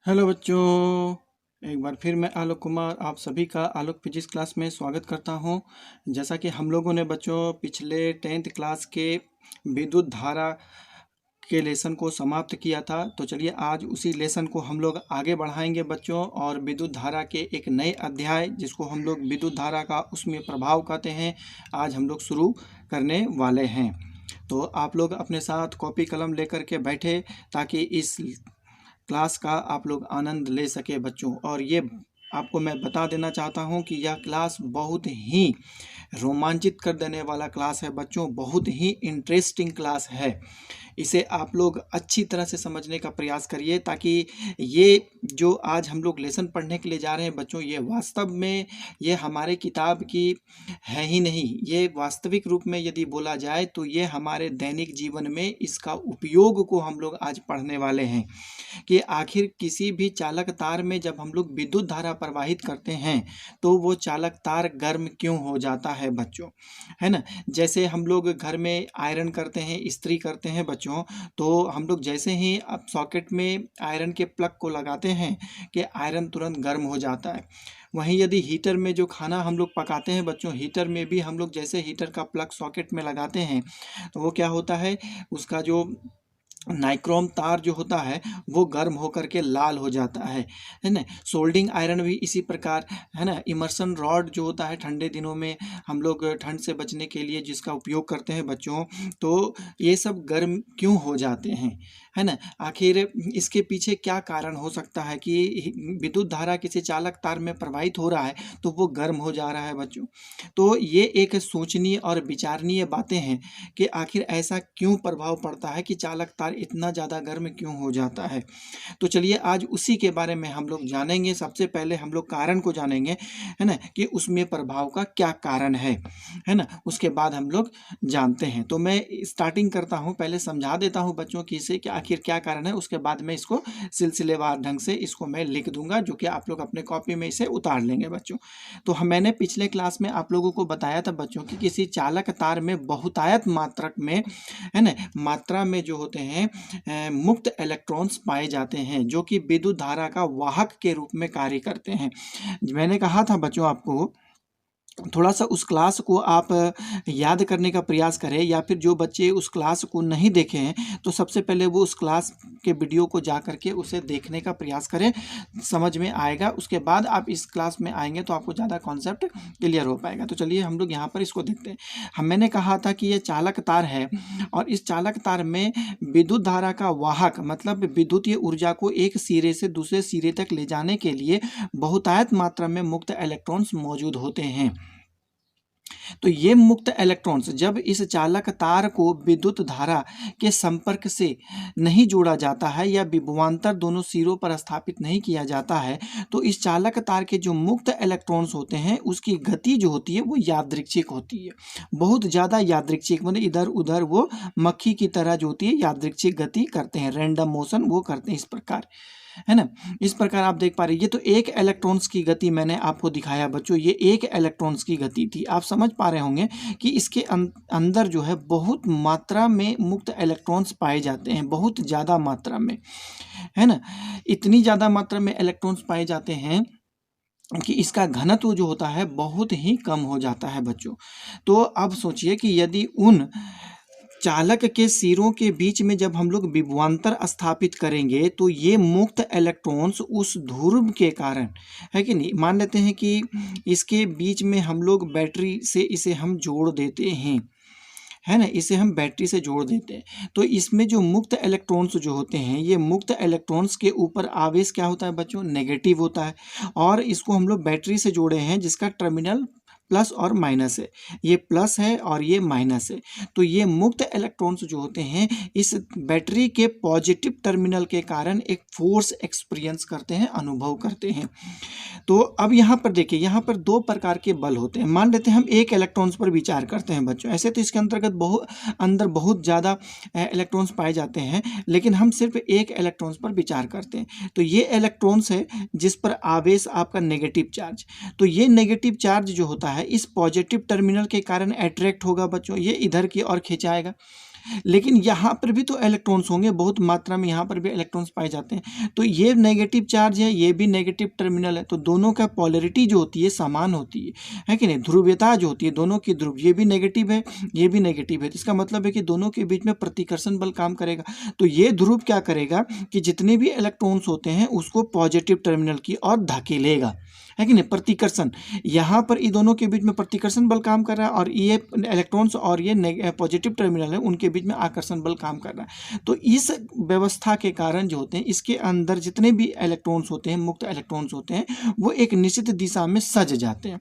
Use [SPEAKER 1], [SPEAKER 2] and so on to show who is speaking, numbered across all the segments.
[SPEAKER 1] Hello बच्चों, एक बार फिर मैं आलोक कुमार आप सभी का आलोक फिजिक्स क्लास में स्वागत करता हूं। जैसा कि हम लोगों ने बच्चों पिछले 10th क्लास के विद्युत धारा के लेसन को समाप्त किया था, तो चलिए आज उसी लेसन को हम लोग आगे बढ़ाएंगे बच्चों। और विद्युत धारा के एक नए अध्याय जिसको हम लोग विद्युत धारा का उसमें प्रभाव कहते हैं, आज हम लोग शुरू करने वाले हैं। तो आप लोग अपने साथ कॉपी कलम लेकर के बैठे ताकि इस क्लास का आप लोग आनंद ले सके बच्चों। और ये आपको मैं बता देना चाहता हूँ कि यह क्लास बहुत ही रोमांचित कर देने वाला क्लास है बच्चों, बहुत ही इंटरेस्टिंग क्लास है। इसे आप लोग अच्छी तरह से समझने का प्रयास करिए ताकि ये जो आज हम लोग लेसन पढ़ने के लिए जा रहे हैं बच्चों, ये वास्तव में ये हमारे किताब की है ही नहीं, ये वास्तविक रूप में यदि बोला जाए तो ये हमारे दैनिक जीवन में इसका उपयोग को हम लोग आज पढ़ने वाले हैं कि आखिर किसी भी चालक तार में जब हम लोग विद्युत धारा प्रवाहित करते हैं तो वो चालक तार गर्म क्यों हो जाता है बच्चों, है ना। जैसे हम लोग घर में आयरन करते हैं, इस्त्री करते हैं बच्चों, तो हम लोग जैसे ही अब सॉकेट में आयरन के प्लग को लगाते हैं कि आयरन तुरंत गर्म हो जाता है। वहीं यदि हीटर में जो खाना हम लोग पकाते हैं बच्चों, हीटर में भी हम लोग जैसे हीटर का प्लग सॉकेट में लगाते हैं तो वो क्या होता है, उसका जो नाइक्रोम तार जो होता है वो गर्म होकर के लाल हो जाता है ना। सोल्डिंग आयरन भी इसी प्रकार, है ना। इमर्सन रॉड जो होता है ठंडे दिनों में हम लोग ठंड से बचने के लिए जिसका उपयोग करते हैं बच्चों, तो ये सब गर्म क्यों हो जाते हैं, है ना। आखिर इसके पीछे क्या कारण हो सकता है कि विद्युत धारा किसी चालक तार में प्रवाहित हो रहा है तो वो गर्म हो जा रहा है बच्चों। तो ये एक सोचनीय और विचारणीय बातें हैं कि आखिर ऐसा क्यों प्रभाव पड़ता है कि चालक तार इतना ज़्यादा गर्म क्यों हो जाता है। तो चलिए आज उसी के बारे में हम लोग जानेंगे। सबसे पहले हम लोग कारण को जानेंगे, है ना, कि उसमें प्रभाव का क्या कारण है ना। उसके बाद हम लोग जानते हैं। तो मैं स्टार्टिंग करता हूँ, पहले समझा देता हूँ बच्चों की इसे कि आखिर क्या कारण है, उसके बाद मैं इसको सिलसिलेवार ढंग से इसको मैं लिख दूंगा, जो कि आप लोग अपने कॉपी में इसे उतार लेंगे बच्चों। तो मैंने पिछले क्लास में आप लोगों को बताया था बच्चों कि किसी चालक तार में बहुतायत मात्रक में, है ना, मात्रा में जो होते हैं मुक्त इलेक्ट्रॉन्स पाए जाते हैं जो कि विद्युत धारा का वाहक के रूप में कार्य करते हैं। मैंने कहा था बच्चों आपको, थोड़ा सा उस क्लास को आप याद करने का प्रयास करें, या फिर जो बच्चे उस क्लास को नहीं देखे हैं तो सबसे पहले वो उस क्लास के वीडियो को जा करके उसे देखने का प्रयास करें, समझ में आएगा। उसके बाद आप इस क्लास में आएंगे तो आपको ज़्यादा कॉन्सेप्ट क्लियर हो पाएगा। तो चलिए हम लोग यहाँ पर इसको देखते हैं। मैंने कहा था कि ये चालक तार है और इस चालक तार में विद्युत धारा का वाहक मतलब विद्युतीय ऊर्जा को एक सिरे से दूसरे सिरे तक ले जाने के लिए बहुतायत मात्रा में मुक्त इलेक्ट्रॉन्स मौजूद होते हैं। तो ये मुक्त इलेक्ट्रॉन्स जब इस चालक तार को विद्युत धारा के संपर्क से नहीं जोड़ा जाता है या विभवांतर दोनों सिरों पर स्थापित नहीं किया जाता है, तो इस चालक तार के जो मुक्त इलेक्ट्रॉन्स होते हैं उसकी गति जो होती है वो यादृच्छिक होती है, बहुत ज़्यादा यादृच्छिक, मतलब इधर उधर वो मक्खी की तरह जो होती है यादृच्छिक गति करते हैं, रैंडम मोशन वो करते हैं इस प्रकार, है ना। इस प्रकार आप देख पा रहे हैं, ये तो एक इलेक्ट्रॉन्स की गति मैंने आपको दिखाया बच्चों, ये एक इलेक्ट्रॉन्स की गति थी। आप समझ पा रहे होंगे कि इसके अंदर जो है बहुत मात्रा में मुक्त इलेक्ट्रॉन्स पाए जाते हैं, बहुत ज़्यादा मात्रा में, है ना। इतनी ज़्यादा मात्रा में इलेक्ट्रॉन्स पाए जाते हैं कि इसका घनत्व जो होता है बहुत ही कम हो जाता है बच्चों। तो अब सोचिए कि यदि उन चालक के सिरों के बीच में जब हम लोग विभवांतर स्थापित करेंगे तो ये मुक्त इलेक्ट्रॉन्स उस ध्रुव के कारण, है कि नहीं, मान लेते हैं कि इसके बीच में हम लोग बैटरी से इसे हम जोड़ देते हैं, है ना, इसे हम बैटरी से जोड़ देते हैं, तो इसमें जो मुक्त इलेक्ट्रॉन्स जो होते हैं ये मुक्त इलेक्ट्रॉन्स के ऊपर आवेश क्या होता है बच्चों, नेगेटिव होता है। और इसको हम लोग बैटरी से जोड़े हैं जिसका टर्मिनल प्लस और माइनस है, ये प्लस है और ये माइनस है। तो ये मुक्त इलेक्ट्रॉन्स जो होते हैं इस बैटरी के पॉजिटिव टर्मिनल के कारण एक फोर्स एक्सपीरियंस करते हैं, अनुभव करते हैं। तो अब यहाँ पर देखिए, यहाँ पर दो प्रकार के बल होते हैं। मान लेते हैं हम एक इलेक्ट्रॉन्स पर विचार करते हैं बच्चों, ऐसे तो इसके अंतर्गत अंदर बहुत ज़्यादा इलेक्ट्रॉन्स पाए जाते हैं, लेकिन हम सिर्फ एक इलेक्ट्रॉन्स पर विचार करते हैं। तो ये इलेक्ट्रॉन्स है जिस पर आवेश आपका नेगेटिव चार्ज, तो ये नेगेटिव चार्ज जो होता है इस पॉजिटिव टर्मिनल के कारण अट्रैक्ट होगा बच्चों, ये इधर की ओर खिंचाएगा, लेकिन यहाँ पर भी तो इलेक्ट्रॉन्स होंगे, बहुत मात्रा में यहाँ पर भी इलेक्ट्रॉन्स पाए जाते हैं। तो ये नेगेटिव चार्ज है, ये भी नेगेटिव टर्मिनल है, तो दोनों का पोलैरिटी जो होती है समान होती है कि नहीं। ध्रुवीयता जो होती है दोनों की, ध्रुव ये भी नेगेटिव है, ये भी नेगेटिव है, तो इसका मतलब है कि दोनों के बीच में प्रतिकर्षण बल काम करेगा। तो ये ध्रुव क्या करेगा कि जितने भी इलेक्ट्रॉन्स होते हैं उसको पॉजिटिव टर्मिनल की ओर धकेलेगा, है कि नहीं। प्रतिकर्षण, यहाँ पर इन दोनों के बीच में प्रतिकर्षण बल काम कर रहा है, और ये इलेक्ट्रॉन्स और ये पॉजिटिव टर्मिनल है उनके बीच में आकर्षण बल काम कर रहा है। तो इस व्यवस्था के कारण जो होते हैं इसके अंदर जितने भी इलेक्ट्रॉन्स होते हैं, मुक्त इलेक्ट्रॉन्स होते हैं, वो एक निश्चित दिशा में सज जाते हैं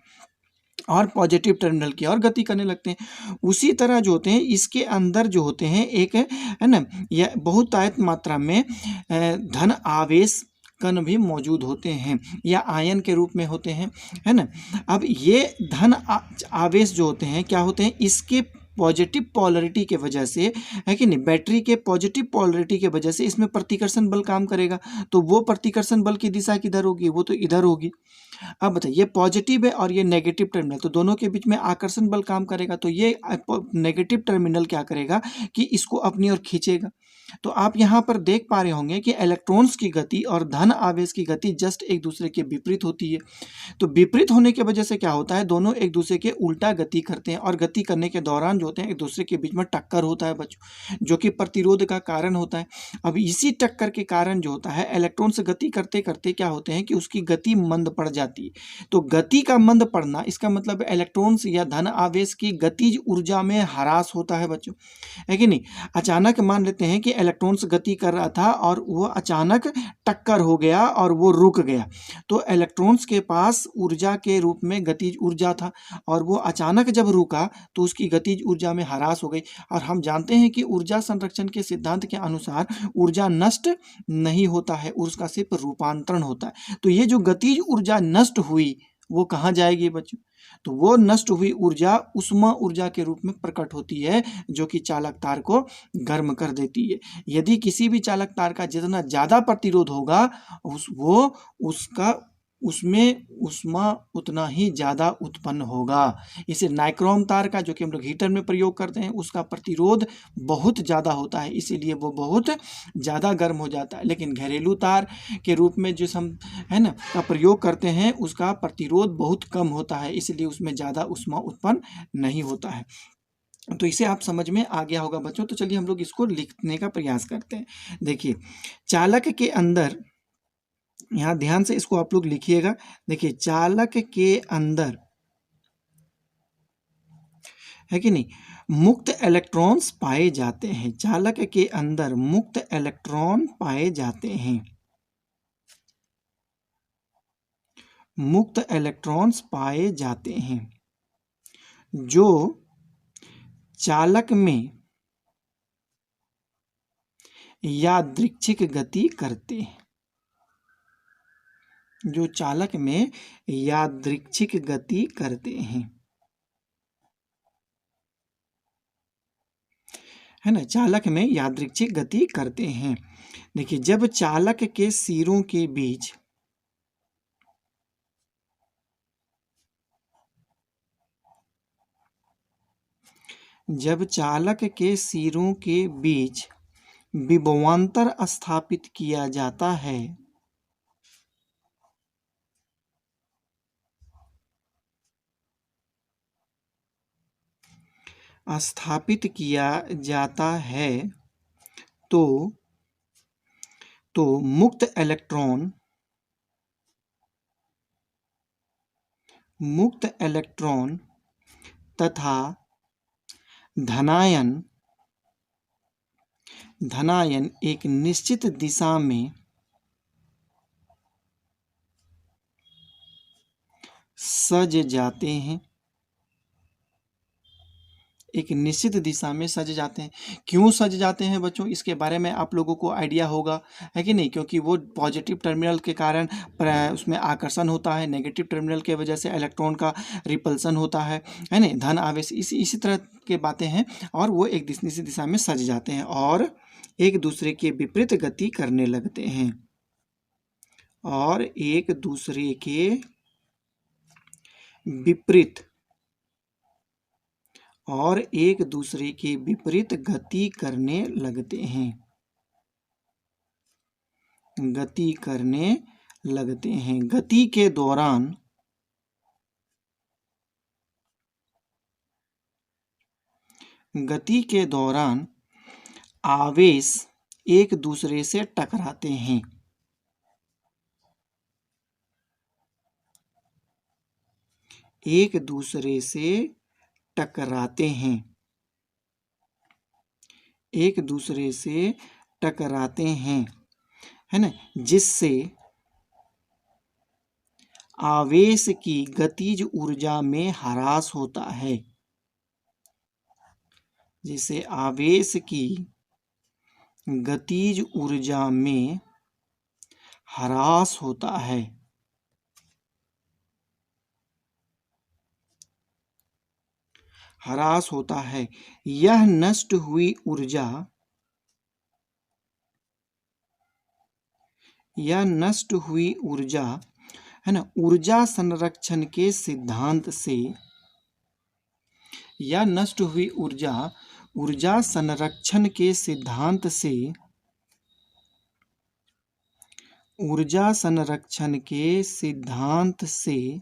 [SPEAKER 1] और पॉजिटिव टर्मिनल की ओर गति करने लगते हैं। उसी तरह जो होते हैं इसके अंदर जो होते हैं एक, है ना, यह बहुतायत मात्रा में धन आवेश कण भी मौजूद होते हैं या आयन के रूप में होते हैं, है ना। अब ये धन आवेश जो होते हैं क्या होते हैं, इसके पॉजिटिव पोलैरिटी के वजह से, है कि नहीं, बैटरी के पॉजिटिव पोलैरिटी के वजह से इसमें प्रतिकर्षण बल काम करेगा। तो वो प्रतिकर्षण बल की दिशा किधर होगी, वो तो इधर होगी। अब बताइए, ये पॉजिटिव है और ये नेगेटिव टर्मिनल, तो दोनों के बीच में आकर्षण बल काम करेगा। तो ये नेगेटिव टर्मिनल क्या करेगा कि इसको अपनी ओर खींचेगा। तो आप यहाँ पर देख पा रहे होंगे कि इलेक्ट्रॉन्स की गति और धन आवेश की गति जस्ट एक दूसरे के विपरीत होती है। तो विपरीत होने की वजह से क्या होता है, दोनों एक दूसरे के उल्टा गति करते हैं, और गति करने के दौरान जो होते हैं एक दूसरे के बीच में टक्कर होता है बच्चों, जो कि प्रतिरोध का कारण होता है। अब इसी टक्कर के कारण जो होता है इलेक्ट्रॉन्स गति करते करते क्या होते हैं कि उसकी गति मंद पड़ जाती है। तो गति का मंद पड़ना, इसका मतलब इलेक्ट्रॉन्स या धन आवेश की गतिज ऊर्जा में ह्रास होता है बच्चों, है कि नहीं। अचानक मान लेते हैं कि इलेक्ट्रॉन्स गति कर रहा था और वो अचानक टक्कर हो गया और वो रुक गया, तो इलेक्ट्रॉन्स के पास ऊर्जा के रूप में गतिज ऊर्जा था, और वो अचानक जब रुका तो उसकी गतिज ऊर्जा में ह्रास हो गई। और हम जानते हैं कि ऊर्जा संरक्षण के सिद्धांत के अनुसार ऊर्जा नष्ट नहीं होता है, उसका सिर्फ रूपांतरण होता है। तो ये जो गतिज ऊर्जा नष्ट हुई वो कहाँ जाएगी बच्चों, तो वो नष्ट हुई ऊर्जा उष्मा ऊर्जा के रूप में प्रकट होती है, जो कि चालक तार को गर्म कर देती है। यदि किसी भी चालक तार का जितना ज़्यादा प्रतिरोध होगा उसमें ऊष्मा उतना ही ज़्यादा उत्पन्न होगा। इसे नाइक्रोम तार का, जो कि हम लोग हीटर में प्रयोग करते हैं, उसका प्रतिरोध बहुत ज़्यादा होता है, इसीलिए वो बहुत ज़्यादा गर्म हो जाता है। लेकिन घरेलू तार के रूप में जो हम, है ना, का प्रयोग करते हैं उसका प्रतिरोध बहुत कम होता है, इसलिए उसमें ज़्यादा ऊष्मा उत्पन्न नहीं होता है। तो इसे आप समझ में आ गया होगा बच्चों। तो चलिए हम लोग इसको लिखने का प्रयास करते हैं। देखिए, चालक के अंदर, यहाँ ध्यान से इसको आप लोग लिखिएगा। देखिए, चालक के अंदर, है कि नहीं, मुक्त इलेक्ट्रॉन्स पाए जाते हैं। चालक के अंदर मुक्त इलेक्ट्रॉन पाए जाते हैं, मुक्त इलेक्ट्रॉन्स पाए जाते हैं जो चालक में यादृच्छिक गति करते हैं, जो चालक में यादृच्छिक गति करते हैं, है ना, चालक में यादृच्छिक गति करते हैं। देखिए, जब चालक के सिरों के बीच विभवांतर स्थापित किया जाता है, तो मुक्त इलेक्ट्रॉन तथा धनायन एक निश्चित दिशा में सज जाते हैं, एक निश्चित दिशा में सज जाते हैं। क्यों सज जाते हैं बच्चों, इसके बारे में आप लोगों को आइडिया होगा, है कि नहीं, क्योंकि वो पॉजिटिव टर्मिनल के कारण उसमें आकर्षण होता है, नेगेटिव टर्मिनल के वजह से इलेक्ट्रॉन का रिपल्सन होता है ना, धन आवेश, इसी तरह के बातें हैं। और वो एक निश्चित दिशा में सज जाते हैं और एक दूसरे के विपरीत गति करने लगते हैं, और एक दूसरे के विपरीत और एक दूसरे के विपरीत गति करने लगते हैं। गति करने लगते हैं। गति के दौरान आवेश एक दूसरे से टकराते हैं। एक दूसरे से टकराते हैं। एक दूसरे से टकराते हैं, है ना, जिससे आवेश की गतिज ऊर्जा में ह्रास होता है। जिससे आवेश की गतिज ऊर्जा में ह्रास होता है। ह्रास होता है। यह नष्ट हुई ऊर्जा है ना, ऊर्जा संरक्षण के सिद्धांत से, या नष्ट हुई ऊर्जा संरक्षण के सिद्धांत से, ऊर्जा संरक्षण के सिद्धांत से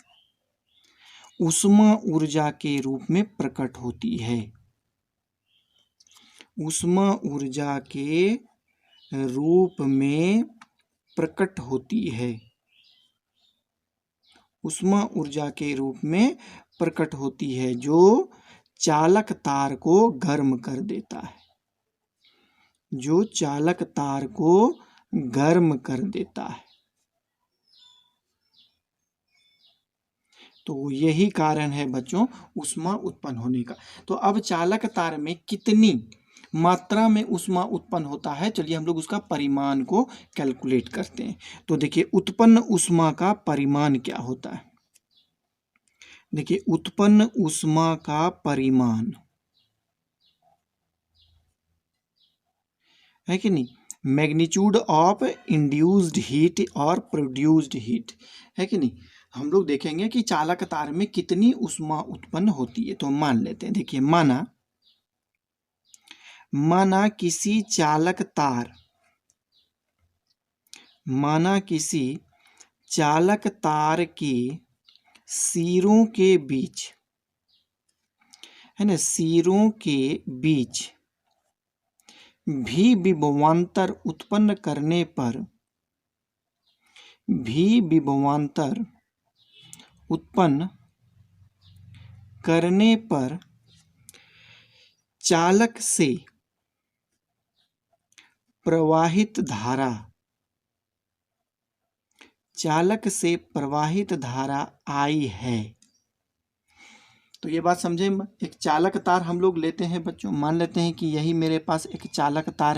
[SPEAKER 1] ऊष्मा ऊर्जा के रूप में प्रकट होती है। ऊष्मा ऊर्जा के रूप में प्रकट होती है। ऊष्मा ऊर्जा के रूप में प्रकट होती है, जो चालक तार को गर्म कर देता है। जो चालक तार को गर्म कर देता है। तो यही कारण है बच्चों ऊष्मा उत्पन्न होने का। तो अब चालक तार में कितनी मात्रा में ऊष्मा उत्पन्न होता है, चलिए हम लोग उसका परिमाण को कैलकुलेट करते हैं। तो देखिए उत्पन्न ऊष्मा का परिमाण क्या होता है। देखिए उत्पन्न ऊष्मा का परिमाण है कि नहीं, मैग्नीट्यूड ऑफ इंड्यूस्ड हीट और प्रोड्यूस्ड हीट, है कि नहीं। हम लोग देखेंगे कि चालक तार में कितनी ऊष्मा उत्पन्न होती है। तो मान लेते हैं, देखिए माना किसी चालक तार के सिरों के बीच, है ना, सिरों के बीच भी विभवांतर उत्पन्न करने पर चालक से प्रवाहित धारा आई है। तो ये बात समझे। एक चालक तार हम लोग लेते हैं बच्चों, मान लेते हैं कि यही मेरे पास एक चालक तार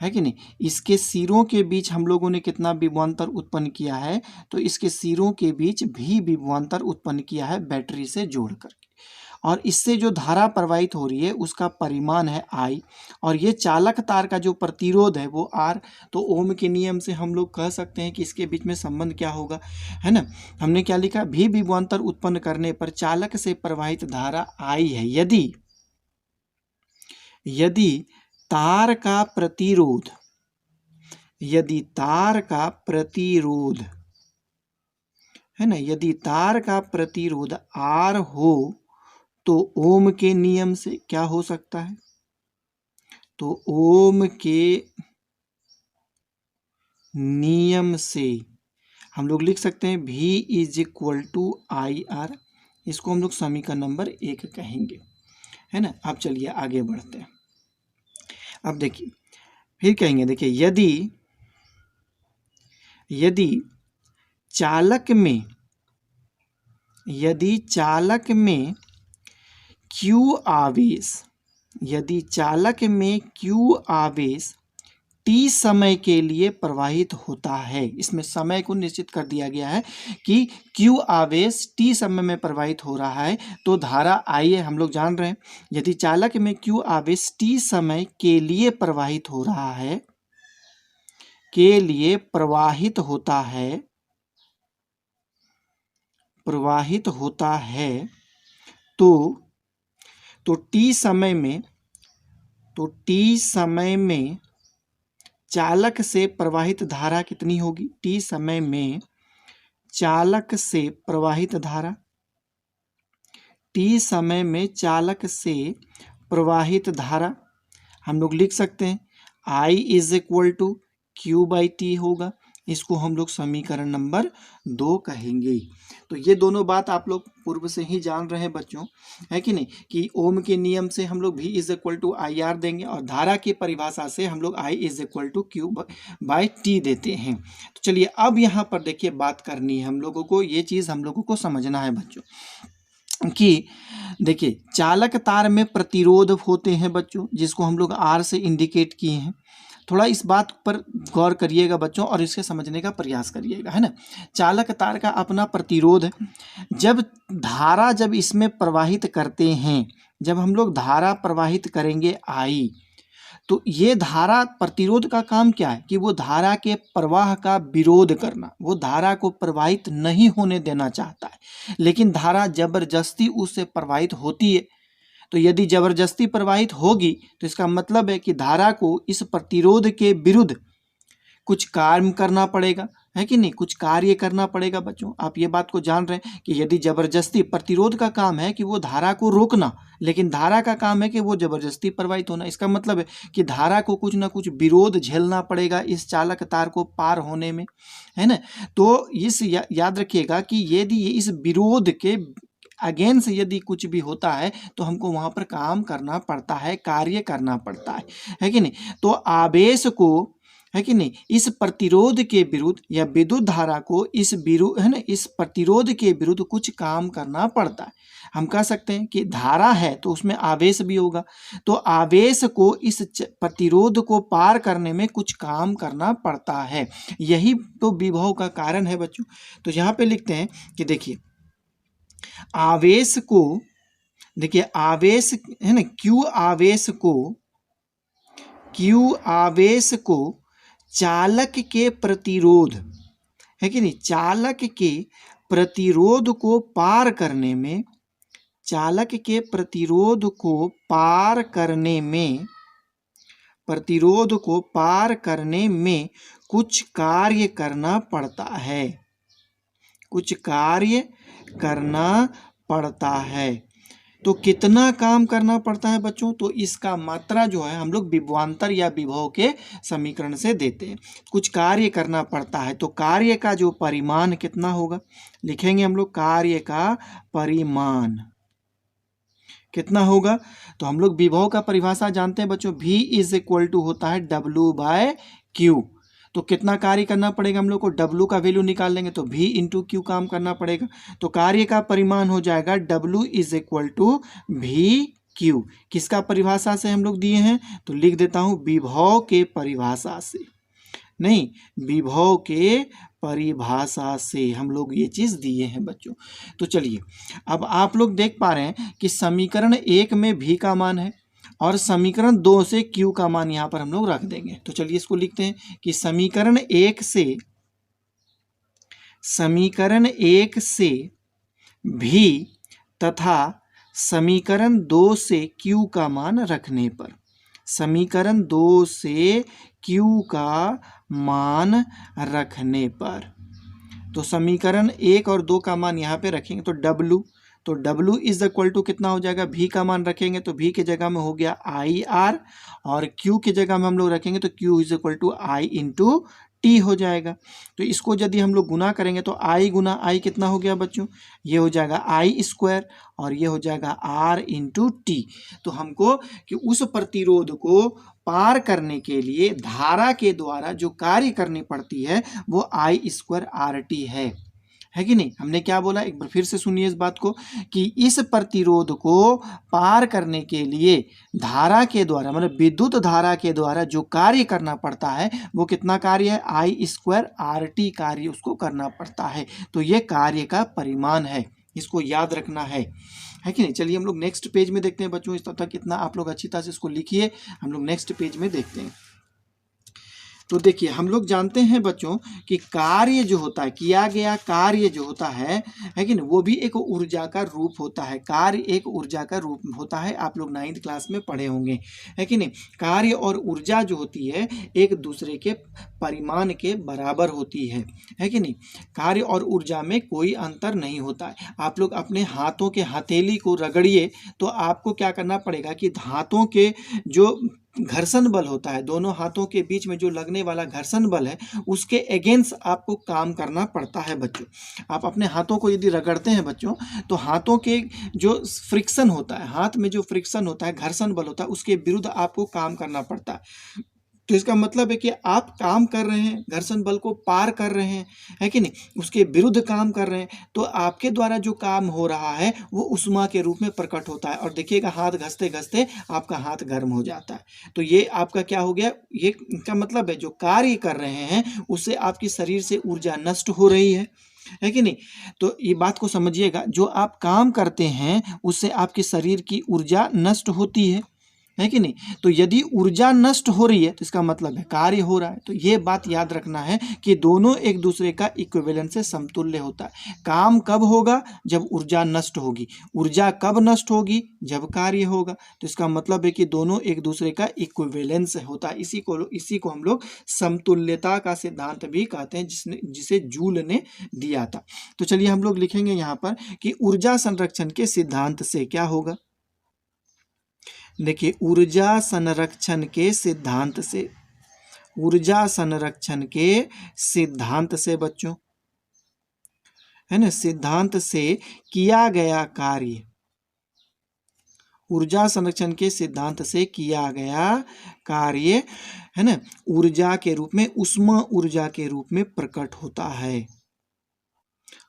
[SPEAKER 1] है कि नहीं। इसके सिरों के बीच हम लोगों ने कितना विभवांतर उत्पन्न किया है, तो इसके सिरों के बीच भी विभवांतर उत्पन्न किया है बैटरी से जोड़ करके, और इससे जो धारा प्रवाहित हो रही है उसका परिमाण है I, और ये चालक तार का जो प्रतिरोध है वो R। तो ओम के नियम से हम लोग कह सकते हैं कि इसके बीच में संबंध क्या होगा, है ना। हमने क्या लिखा, भी विभवांतर उत्पन्न करने पर चालक से प्रवाहित धारा I है। यदि तार का प्रतिरोध है ना, यदि तार का प्रतिरोध R हो तो ओम के नियम से क्या हो सकता है, तो ओम के नियम से हम लोग लिख सकते हैं V = IR। इसको हम लोग समीकरण नंबर 1 कहेंगे, है ना। अब चलिए आगे बढ़ते हैं। अब देखिए फिर कहेंगे, देखिए यदि चालक में Q आवेश T समय के लिए प्रवाहित होता है, इसमें समय को निश्चित कर दिया गया है कि Q आवेश T समय में प्रवाहित हो रहा है, तो धारा I है, हम लोग जान रहे हैं। यदि चालक में Q आवेश T समय के लिए प्रवाहित होता है तो तो टी समय में चालक से प्रवाहित धारा कितनी होगी? टी समय में चालक से प्रवाहित धारा, टी समय में चालक से प्रवाहित धारा हम लोग लिख सकते हैं I is equal to Q by T होगा। इसको हम लोग समीकरण नंबर 2 कहेंगे। तो ये दोनों बात आप लोग पूर्व से ही जान रहे हैं बच्चों, है कि नहीं, कि ओम के नियम से हम लोग V is equal to I R देंगे और धारा की परिभाषा से हम लोग I is equal to Q by T देते हैं। तो चलिए अब यहाँ पर देखिए बात करनी है हम लोगों को, ये चीज़ हम लोगों को समझना है बच्चों कि देखिए चालक तार में प्रतिरोध होते हैं बच्चों, जिसको हम लोग R से इंडिकेट किए हैं। थोड़ा इस बात पर गौर करिएगा बच्चों और इसके समझने का प्रयास करिएगा, है ना। चालक तार का अपना प्रतिरोध है। जब इसमें प्रवाहित करते हैं, जब हम लोग धारा प्रवाहित करेंगे I, तो ये धारा प्रतिरोध का काम क्या है कि वो धारा के प्रवाह का विरोध करना, वो धारा को प्रवाहित नहीं होने देना चाहता है। लेकिन धारा जबरदस्ती उससे प्रवाहित होती है, तो यदि जबरदस्ती प्रवाहित होगी तो इसका मतलब है कि धारा को इस प्रतिरोध के विरुद्ध कुछ कार्य करना पड़ेगा, है कि नहीं, कुछ कार्य करना पड़ेगा बच्चों। आप ये बात को जान रहे हैं कि यदि जबरदस्ती, प्रतिरोध का काम है कि वो धारा को रोकना, लेकिन धारा का काम है कि वो जबरदस्ती प्रवाहित होना। इसका मतलब है कि धारा को कुछ ना कुछ विरोध झेलना पड़ेगा इस चालक तार को पार होने में, है ना। तो इस याद रखिएगा कि यदि इस विरोध के अगेंस्ट यदि कुछ भी होता है तो हमको वहाँ पर काम करना पड़ता है, कार्य करना पड़ता है कि नहीं। तो आवेश को, है कि नहीं, इस प्रतिरोध के विरुद्ध या विद्युत धारा को इस विरुद्ध, है ना, इस प्रतिरोध के विरुद्ध कुछ काम करना पड़ता है। हम कह सकते हैं कि धारा है तो उसमें आवेश भी होगा, तो आवेश को इस प्रतिरोध को पार करने में कुछ काम करना पड़ता है। यही तो विभव का कारण है बच्चों। तो यहाँ पे लिखते हैं कि देखिए आवेश को, देखिए आवेश, है ना, क्यू आवेश को चालक के प्रतिरोध, है कि नहीं, चालक के प्रतिरोध को पार करने में, चालक के प्रतिरोध को पार करने में, प्रतिरोध को पार करने में कुछ कार्य करना पड़ता है, कुछ कार्य करना पड़ता है। तो कितना काम करना पड़ता है बच्चों? तो इसका मात्रा जो है हम लोग विभवांतर या विभव के समीकरण से देते हैं। कुछ कार्य करना पड़ता है, तो कार्य का जो परिमाण कितना होगा लिखेंगे हम लोग। कार्य का परिमाण कितना होगा? तो हम लोग विभव का परिभाषा जानते हैं बच्चों, V इज इक्वल टू होता है W बाय Q। तो कितना कार्य करना पड़ेगा हम लोग को? W का वैल्यू निकाल लेंगे तो V इंटू क्यू काम करना पड़ेगा। तो कार्य का परिमाण हो जाएगा W is equal to V Q। किसका परिभाषा से हम लोग दिए हैं? तो लिख देता हूँ विभव के परिभाषा से, नहीं, विभव के परिभाषा से हम लोग ये चीज़ दिए हैं बच्चों। तो चलिए अब आप लोग देख पा रहे हैं कि समीकरण 1 में V का मान है और समीकरण 2 से Q का मान यहाँ पर हम लोग रख देंगे। तो चलिए इसको लिखते हैं कि समीकरण 1 से V तथा समीकरण 2 से Q का मान रखने पर, समीकरण 2 से Q का मान रखने पर, तो समीकरण 1 और 2 का मान यहाँ पे रखेंगे तो W इज इक्वल टू कितना हो जाएगा? V का मान रखेंगे तो V की जगह में हो गया IR और Q की जगह में हम लोग रखेंगे तो Q is equal to I into T हो जाएगा। तो इसको यदि हम लोग गुना करेंगे तो I गुना I कितना हो गया बच्चों? ये हो जाएगा I स्क्वायर और ये हो जाएगा R इंटू T। तो हमको कि उस प्रतिरोध को पार करने के लिए धारा के द्वारा जो कार्य करनी पड़ती है वो I स्क्वायर RT है कि नहीं। हमने क्या बोला, एक बार फिर से सुनिए इस बात को कि इस प्रतिरोध को पार करने के लिए धारा के द्वारा, मतलब विद्युत धारा के द्वारा जो कार्य करना पड़ता है वो कितना कार्य है? I स्क्वायर RT कार्य उसको करना पड़ता है। तो ये कार्य का परिमाण है, इसको याद रखना है कि नहीं। चलिए हम लोग नेक्स्ट पेज में देखते हैं बच्चों। इस तक कितना आप लोग अच्छी तरह से इसको लिखिए, हम लोग नेक्स्ट पेज में देखते हैं। तो देखिए हम लोग जानते हैं बच्चों कि कार्य जो होता है, किया गया कार्य जो होता है कि नहीं, वो भी एक ऊर्जा का रूप होता है। कार्य एक ऊर्जा का रूप होता है, आप लोग 9th क्लास में पढ़े होंगे, है कि नहीं। कार्य और ऊर्जा जो होती है एक दूसरे के परिमाण के बराबर होती है कि नहीं। कार्य और ऊर्जा में कोई अंतर नहीं होता है। आप लोग अपने हाथों के हथेली को रगड़िए तो आपको क्या करना पड़ेगा कि हाथों के जो घर्षण बल होता है, दोनों हाथों के बीच में जो लगने वाला घर्षण बल है, उसके अगेंस्ट आपको काम करना पड़ता है बच्चों। आप अपने हाथों को यदि रगड़ते हैं बच्चों, तो हाथों के जो फ्रिक्शन होता है, हाथ में जो फ्रिक्शन होता है, घर्षण बल होता है, उसके विरुद्ध आपको काम करना पड़ता है। तो इसका मतलब है कि आप काम कर रहे हैं, घर्षण बल को पार कर रहे हैं, है कि नहीं, उसके विरुद्ध काम कर रहे हैं, तो आपके द्वारा जो काम हो रहा है वो उष्मा के रूप में प्रकट होता है। और देखिएगा हाथ घसते घसते आपका हाथ गर्म हो जाता है। तो ये आपका क्या हो गया, ये इसका मतलब है जो कार्य कर रहे हैं उससे आपकी शरीर से ऊर्जा नष्ट हो रही है कि नहीं। तो ये बात को समझिएगा, जो आप काम करते हैं उससे आपके शरीर की ऊर्जा नष्ट होती है कि नहीं। तो यदि ऊर्जा नष्ट हो रही है तो इसका मतलब है कार्य हो रहा है। तो ये बात याद रखना है कि दोनों एक दूसरे का इक्विवेलेंट से समतुल्य होता है। काम कब होगा, जब ऊर्जा नष्ट होगी। ऊर्जा कब नष्ट होगी, जब कार्य होगा। तो इसका मतलब है कि दोनों एक दूसरे का इक्विवेलेंस होता है। इसी को हम लोग समतुल्यता का सिद्धांत भी कहते हैं, जिसे जूल ने दिया था। तो चलिए हम लोग लिखेंगे यहाँ पर कि ऊर्जा संरक्षण के सिद्धांत से क्या होगा। देखिए ऊर्जा संरक्षण के सिद्धांत से, ऊर्जा संरक्षण के सिद्धांत से बच्चों, है ना, सिद्धांत से किया गया कार्य, ऊर्जा संरक्षण के सिद्धांत से किया गया कार्य, है ना, ऊर्जा के रूप में, उष्मा ऊर्जा के रूप में प्रकट होता है।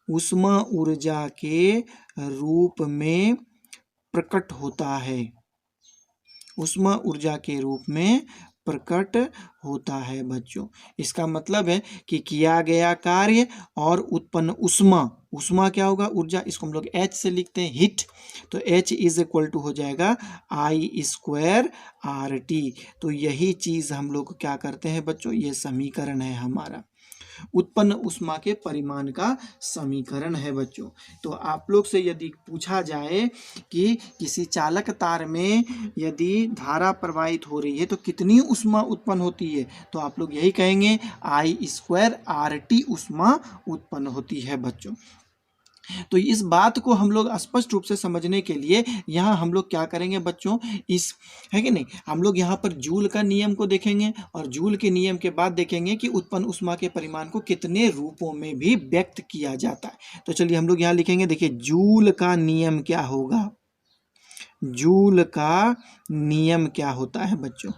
[SPEAKER 1] उष्मा ऊर्जा के रूप में प्रकट होता है, उष्मा ऊर्जा के रूप में प्रकट होता है बच्चों। इसका मतलब है कि किया गया कार्य और उत्पन्न उष्मा, उष्मा क्या होगा, ऊर्जा, इसको हम लोग H से लिखते हैं, हीट। तो H इज इक्वल टू हो जाएगा I² RT। तो यही चीज हम लोग क्या करते हैं बच्चों, ये समीकरण है हमारा, उत्पन्न उष्मा के परिमाण का समीकरण है बच्चों। तो आप लोग से यदि पूछा जाए कि किसी चालक तार में यदि धारा प्रवाहित हो रही है तो कितनी उष्मा उत्पन्न होती है, तो आप लोग यही कहेंगे I² RT उष्मा उत्पन्न होती है बच्चों। तो इस बात को हम लोग स्पष्ट रूप से समझने के लिए यहाँ हम लोग क्या करेंगे बच्चों, इस, है कि नहीं, हम लोग यहाँ पर जूल का नियम को देखेंगे और जूल के नियम के बाद देखेंगे कि उत्पन्न उष्मा के परिमाण को कितने रूपों में भी व्यक्त किया जाता है। तो चलिए हम लोग यहाँ लिखेंगे, देखिए जूल का नियम क्या होगा, जूल का नियम क्या होता है बच्चों।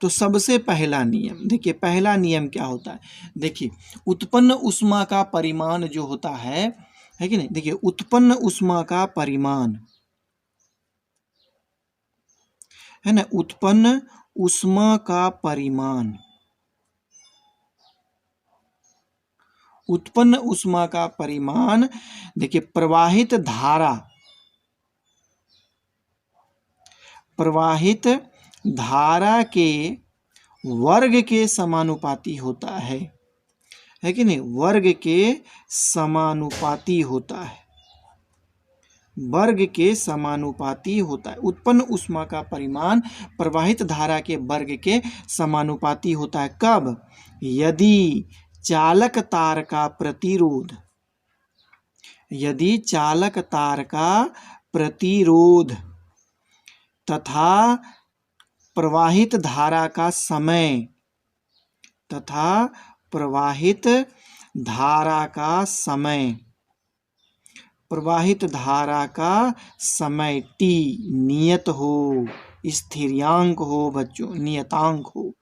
[SPEAKER 1] तो सबसे पहला नियम, देखिए पहला नियम क्या होता है, देखिए उत्पन्न उष्मा का परिमाण जो होता है कि नहीं, देखिए उत्पन्न उष्मा का परिमाण, है ना, उत्पन्न उष्मा का परिमाण, उत्पन्न उष्मा का परिमाण, देखिए प्रवाहित धारा, प्रवाहित धारा के वर्ग के समानुपाती होता है कि नहीं, वर्ग के समानुपाती होता है, वर्ग के समानुपाती होता है। उत्पन्न उष्मा का परिमाण प्रवाहित धारा के वर्ग के समानुपाती होता है। कब, यदि चालक तार का प्रतिरोध, यदि चालक तार का प्रतिरोध तथा प्रवाहित धारा का समय, तथा प्रवाहित धारा का समय, प्रवाहित धारा का समय t नियत हो, स्थिरांक हो बच्चों, नियतांक हो,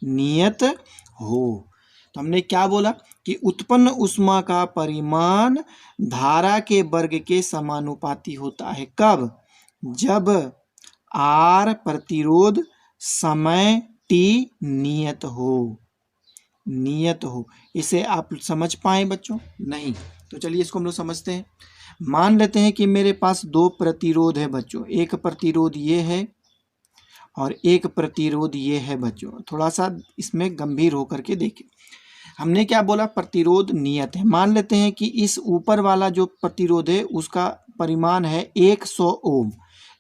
[SPEAKER 1] नियत हो। तो हमने क्या बोला कि उत्पन्न उष्मा का परिमाण धारा के वर्ग के समानुपाती होता है। कब, जब R प्रतिरोध, समय t नियत हो, नियत हो। इसे आप समझ पाए बच्चों, नहीं? तो चलिए इसको हम लोग समझते हैं। मान लेते हैं कि मेरे पास दो प्रतिरोध है बच्चों, एक प्रतिरोध ये है और एक प्रतिरोध ये है बच्चों। थोड़ा सा इसमें गंभीर होकर के देखें। हमने क्या बोला, प्रतिरोध नियत है। मान लेते हैं कि इस ऊपर वाला जो प्रतिरोध है उसका परिमाण है 100 ओम,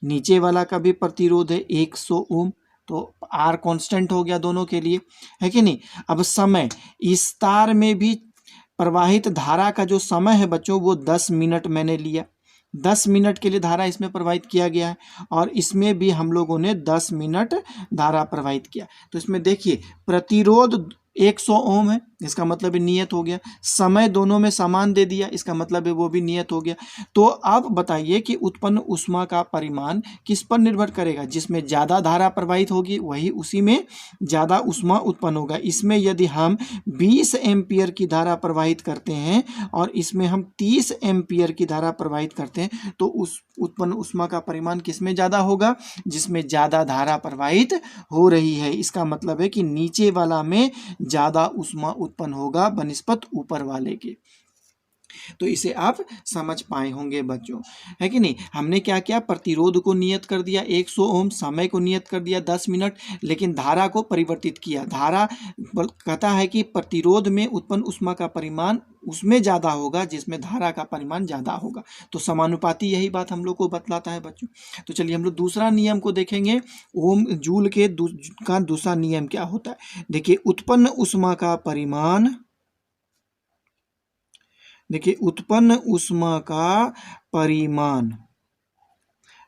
[SPEAKER 1] नीचे वाला का भी प्रतिरोध है 100 ओम, तो आर कांस्टेंट हो गया दोनों के लिए, है कि नहीं। अब समय, इस तार में भी प्रवाहित धारा का जो समय है बच्चों वो 10 मिनट मैंने लिया, 10 मिनट के लिए धारा इसमें प्रवाहित किया गया है, और इसमें भी हम लोगों ने 10 मिनट धारा प्रवाहित किया। तो इसमें देखिए प्रतिरोध 100 ओम है, इसका मतलब है नियत हो गया। समय दोनों में समान दे दिया, इसका मतलब है वो भी नियत हो गया। तो अब बताइए कि उत्पन्न ऊष्मा का परिमाण किस पर निर्भर करेगा, जिसमें ज़्यादा धारा प्रवाहित होगी वही उसी में ज़्यादा ऊष्मा उत्पन्न होगा। इसमें यदि हम 20 एम्पियर की धारा प्रवाहित करते हैं और इसमें हम 30 एम्पियर की धारा प्रवाहित करते हैं तो उस उत्पन्न ऊष्मा का परिमाण किसमें ज़्यादा होगा, जिसमें ज़्यादा धारा प्रवाहित हो रही है। इसका मतलब है कि नीचे वाला में ज़्यादा ऊष्मा उत्पन्न होगा बनिस्पत ऊपर वाले के। तो इसे आप समझ पाए होंगे बच्चों, है कि नहीं। हमने क्या किया, प्रतिरोध को नियत कर दिया 100 ओम, समय को नियत कर दिया 10 मिनट, लेकिन धारा को परिवर्तित किया। धारा कहता है कि प्रतिरोध में उत्पन्न ऊष्मा का परिमाण उसमें ज़्यादा होगा जिसमें धारा का परिमाण ज़्यादा होगा। तो समानुपाती यही बात हम लोग को बतलाता है बच्चों। तो चलिए हम लोग दूसरा नियम को देखेंगे, ओम जूल के का दूसरा नियम क्या होता है। देखिए उत्पन्न ऊष्मा का परिमाण, देखिए उत्पन्न ऊष्मा का परिमाण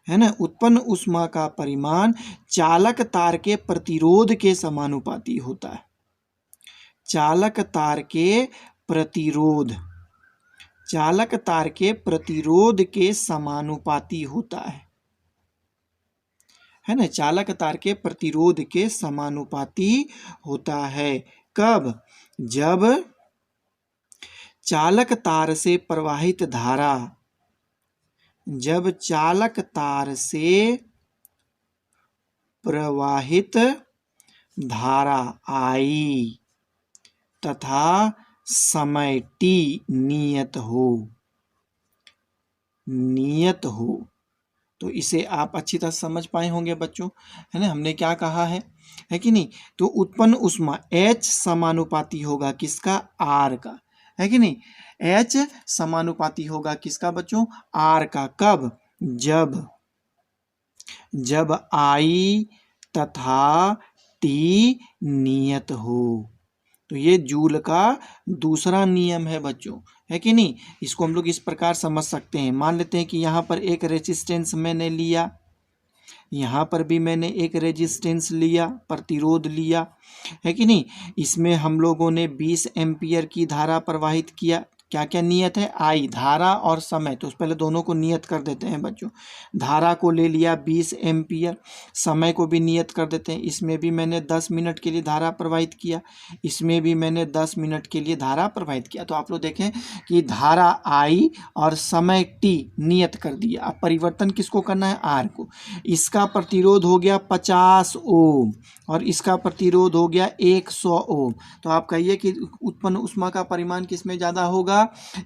[SPEAKER 1] है ना, उत्पन्न ऊष्मा का परिमाण चालक तार के प्रतिरोध के समानुपाती होता है। चालक तार के प्रतिरोध, चालक तार के प्रतिरोध के समानुपाती होता है ना, चालक तार के प्रतिरोध के समानुपाती होता है। कब, जब चालक तार से प्रवाहित धारा, जब चालक तार से प्रवाहित धारा आई तथा समय टी नियत हो, नियत हो। तो इसे आप अच्छी तरह समझ पाए होंगे बच्चों, है ना। हमने क्या कहा है कि नहीं। तो उत्पन्न ऊष्मा H समानुपाती होगा किसका, R का, है कि नहीं। H समानुपाती होगा किसका बच्चों, R का। कब, जब जब I तथा T नियत हो। तो ये जूल का दूसरा नियम है बच्चों, है कि नहीं। इसको हम लोग इस प्रकार समझ सकते हैं। मान लेते हैं कि यहाँ पर एक रेजिस्टेंस मैंने लिया, यहाँ पर भी मैंने एक रेजिस्टेंस लिया, प्रतिरोध लिया, है कि नहीं। इसमें हम लोगों ने 20 एम्पियर की धारा प्रवाहित किया। क्या क्या नियत है, आई, धारा और समय। तो पहले दोनों को नियत कर देते हैं बच्चों। धारा को ले लिया 20 एम्पियर, समय को भी नियत कर देते हैं। इसमें भी मैंने 10 मिनट के लिए धारा प्रवाहित किया, इसमें भी मैंने 10 मिनट के लिए धारा प्रवाहित किया। तो आप लोग देखें कि धारा आई और समय टी नियत कर दिया। अब परिवर्तन किसको करना है, आर को। इसका प्रतिरोध हो गया 50 ओम और इसका प्रतिरोध हो गया 100 ओम। तो आप कहिए कि उत्पन्न ऊष्मा का परिमाण किसमें ज़्यादा होगा,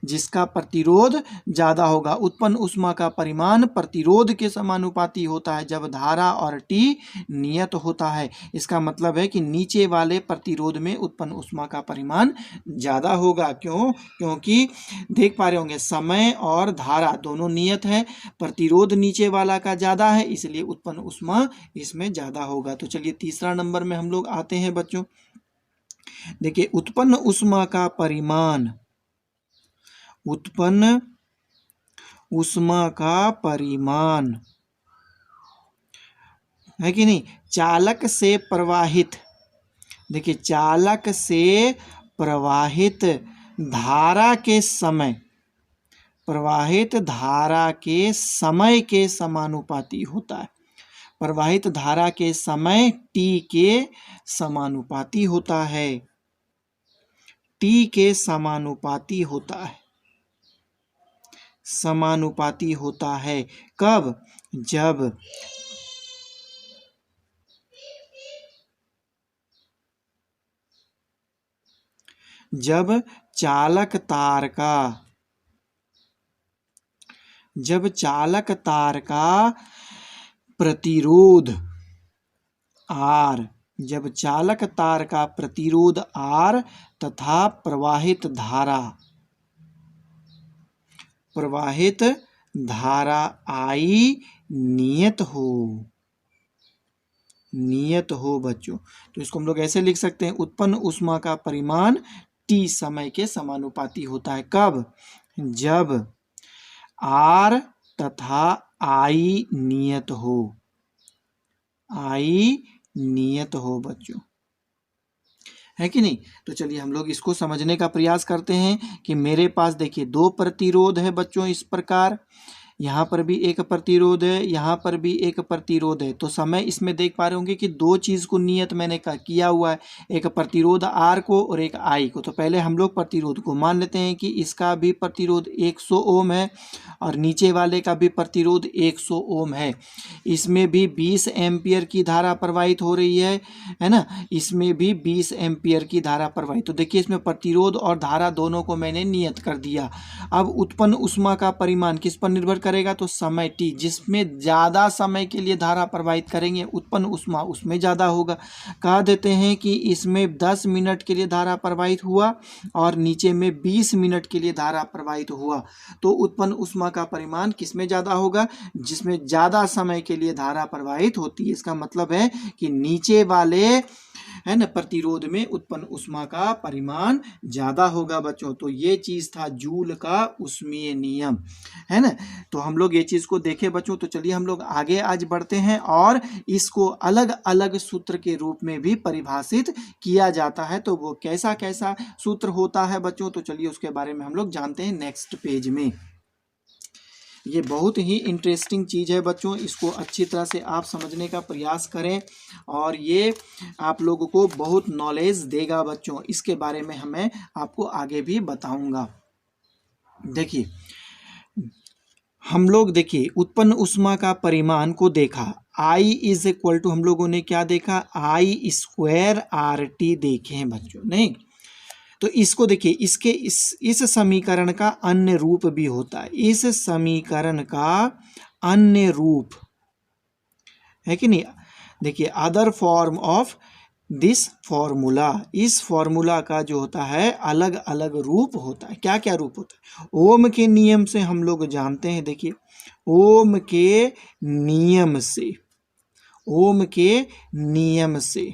[SPEAKER 1] जिसका प्रतिरोध ज़्यादा होगा। उत्पन्न ऊष्मा का परिमाण प्रतिरोध के समानुपाती होता है जब धारा और टी नियत होता है। इसका मतलब है कि नीचे वाले प्रतिरोध में उत्पन्न ऊष्मा का परिमाण ज़्यादा होगा। क्यों, क्योंकि देख पा रहे होंगे समय और धारा दोनों नियत है, प्रतिरोध नीचे वाला का ज़्यादा है, इसलिए उत्पन्न ऊष्मा इसमें ज़्यादा होगा। तो चलिए तीसरा नंबर में हम लोग आते हैं बच्चों। देखिए उत्पन्न ऊष्मा का परिमाण, उत्पन्न ऊष्मा का परिमाण, है कि नहीं, चालक से प्रवाहित, देखिए चालक से प्रवाहित धारा के समय, प्रवाहित धारा के समय के समानुपाती होता है। प्रवाहित धारा के समय टी के समानुपाती होता है, टी के समानुपाती होता है, समानुपाती होता है। कब, जब जब चालक तार का, जब चालक तार का प्रतिरोध, आर, जब चालक तार का प्रतिरोध आर तथा प्रवाहित धारा आई नियत हो बच्चों, तो इसको हम लोग ऐसे लिख सकते हैं, उत्पन्न ऊष्मा का परिमाण T समय के समानुपाती होता है। कब? जब R तथा I नियत हो बच्चों, है कि नहीं। तो चलिए हम लोग इसको समझने का प्रयास करते हैं कि मेरे पास देखिए दो प्रतिरोध है बच्चों, इस प्रकार यहाँ पर भी एक प्रतिरोध है, यहाँ पर भी एक प्रतिरोध है। तो समय इसमें देख पा रहे होंगे कि दो चीज़ को नियत मैंने किया हुआ है, एक प्रतिरोध R को और एक I को। तो पहले हम लोग प्रतिरोध को मान लेते हैं कि इसका भी प्रतिरोध 100 ओम है और नीचे वाले का भी प्रतिरोध 100 ओम है। इसमें भी 20 एम्पियर की धारा प्रवाहित हो रही है ना, इसमें भी 20 एम्पियर की धारा प्रवाहित। तो देखिए इसमें प्रतिरोध और धारा दोनों को मैंने नियत कर दिया। अब उत्पन्न ऊष्मा का परिमाण किस पर निर्भर करेगा? तो समय T, जिसमें ज़्यादा समय के लिए धारा प्रवाहित करेंगे उत्पन्न ऊष्मा उसमें ज़्यादा होगा। कह देते हैं कि इसमें 10 मिनट के लिए धारा प्रवाहित हुआ और नीचे में 20 मिनट के लिए धारा प्रवाहित हुआ, तो उत्पन्न ऊष्मा का परिमाण किस में ज़्यादा होगा? जिसमें ज़्यादा समय के लिए धारा प्रवाहित होती है। इसका मतलब है कि नीचे वाले है ना प्रतिरोध में उत्पन्न ऊष्मा का परिमाण ज़्यादा होगा बच्चों। तो ये चीज़ था जूल का ऊष्मीय नियम, है ना। तो हम लोग ये चीज़ को देखें बच्चों। तो चलिए हम लोग आगे आज बढ़ते हैं और इसको अलग अलग सूत्र के रूप में भी परिभाषित किया जाता है। तो वो कैसा कैसा सूत्र होता है बच्चों, तो चलिए उसके बारे में हम लोग जानते हैं नेक्स्ट पेज में। ये बहुत ही इंटरेस्टिंग चीज़ है बच्चों, इसको अच्छी तरह से आप समझने का प्रयास करें और ये आप लोगों को बहुत नॉलेज देगा बच्चों। इसके बारे में मैं आपको आगे भी बताऊंगा। देखिए हम लोग देखिए उत्पन्न ऊष्मा का परिमाण को देखा, I इज इक्वल टू हम लोगों ने क्या देखा? I स्क्वायर RT देखे हैं बच्चों, नहीं। तो इसको देखिए, इसके इस समीकरण का अन्य रूप भी होता है। इस समीकरण का अन्य रूप है कि नहीं? देखिए other form of this formula, इस फॉर्मूला का जो होता है अलग अलग रूप होता है। क्या क्या रूप होता है? ओम के नियम से हम लोग जानते हैं। देखिए ओम के नियम से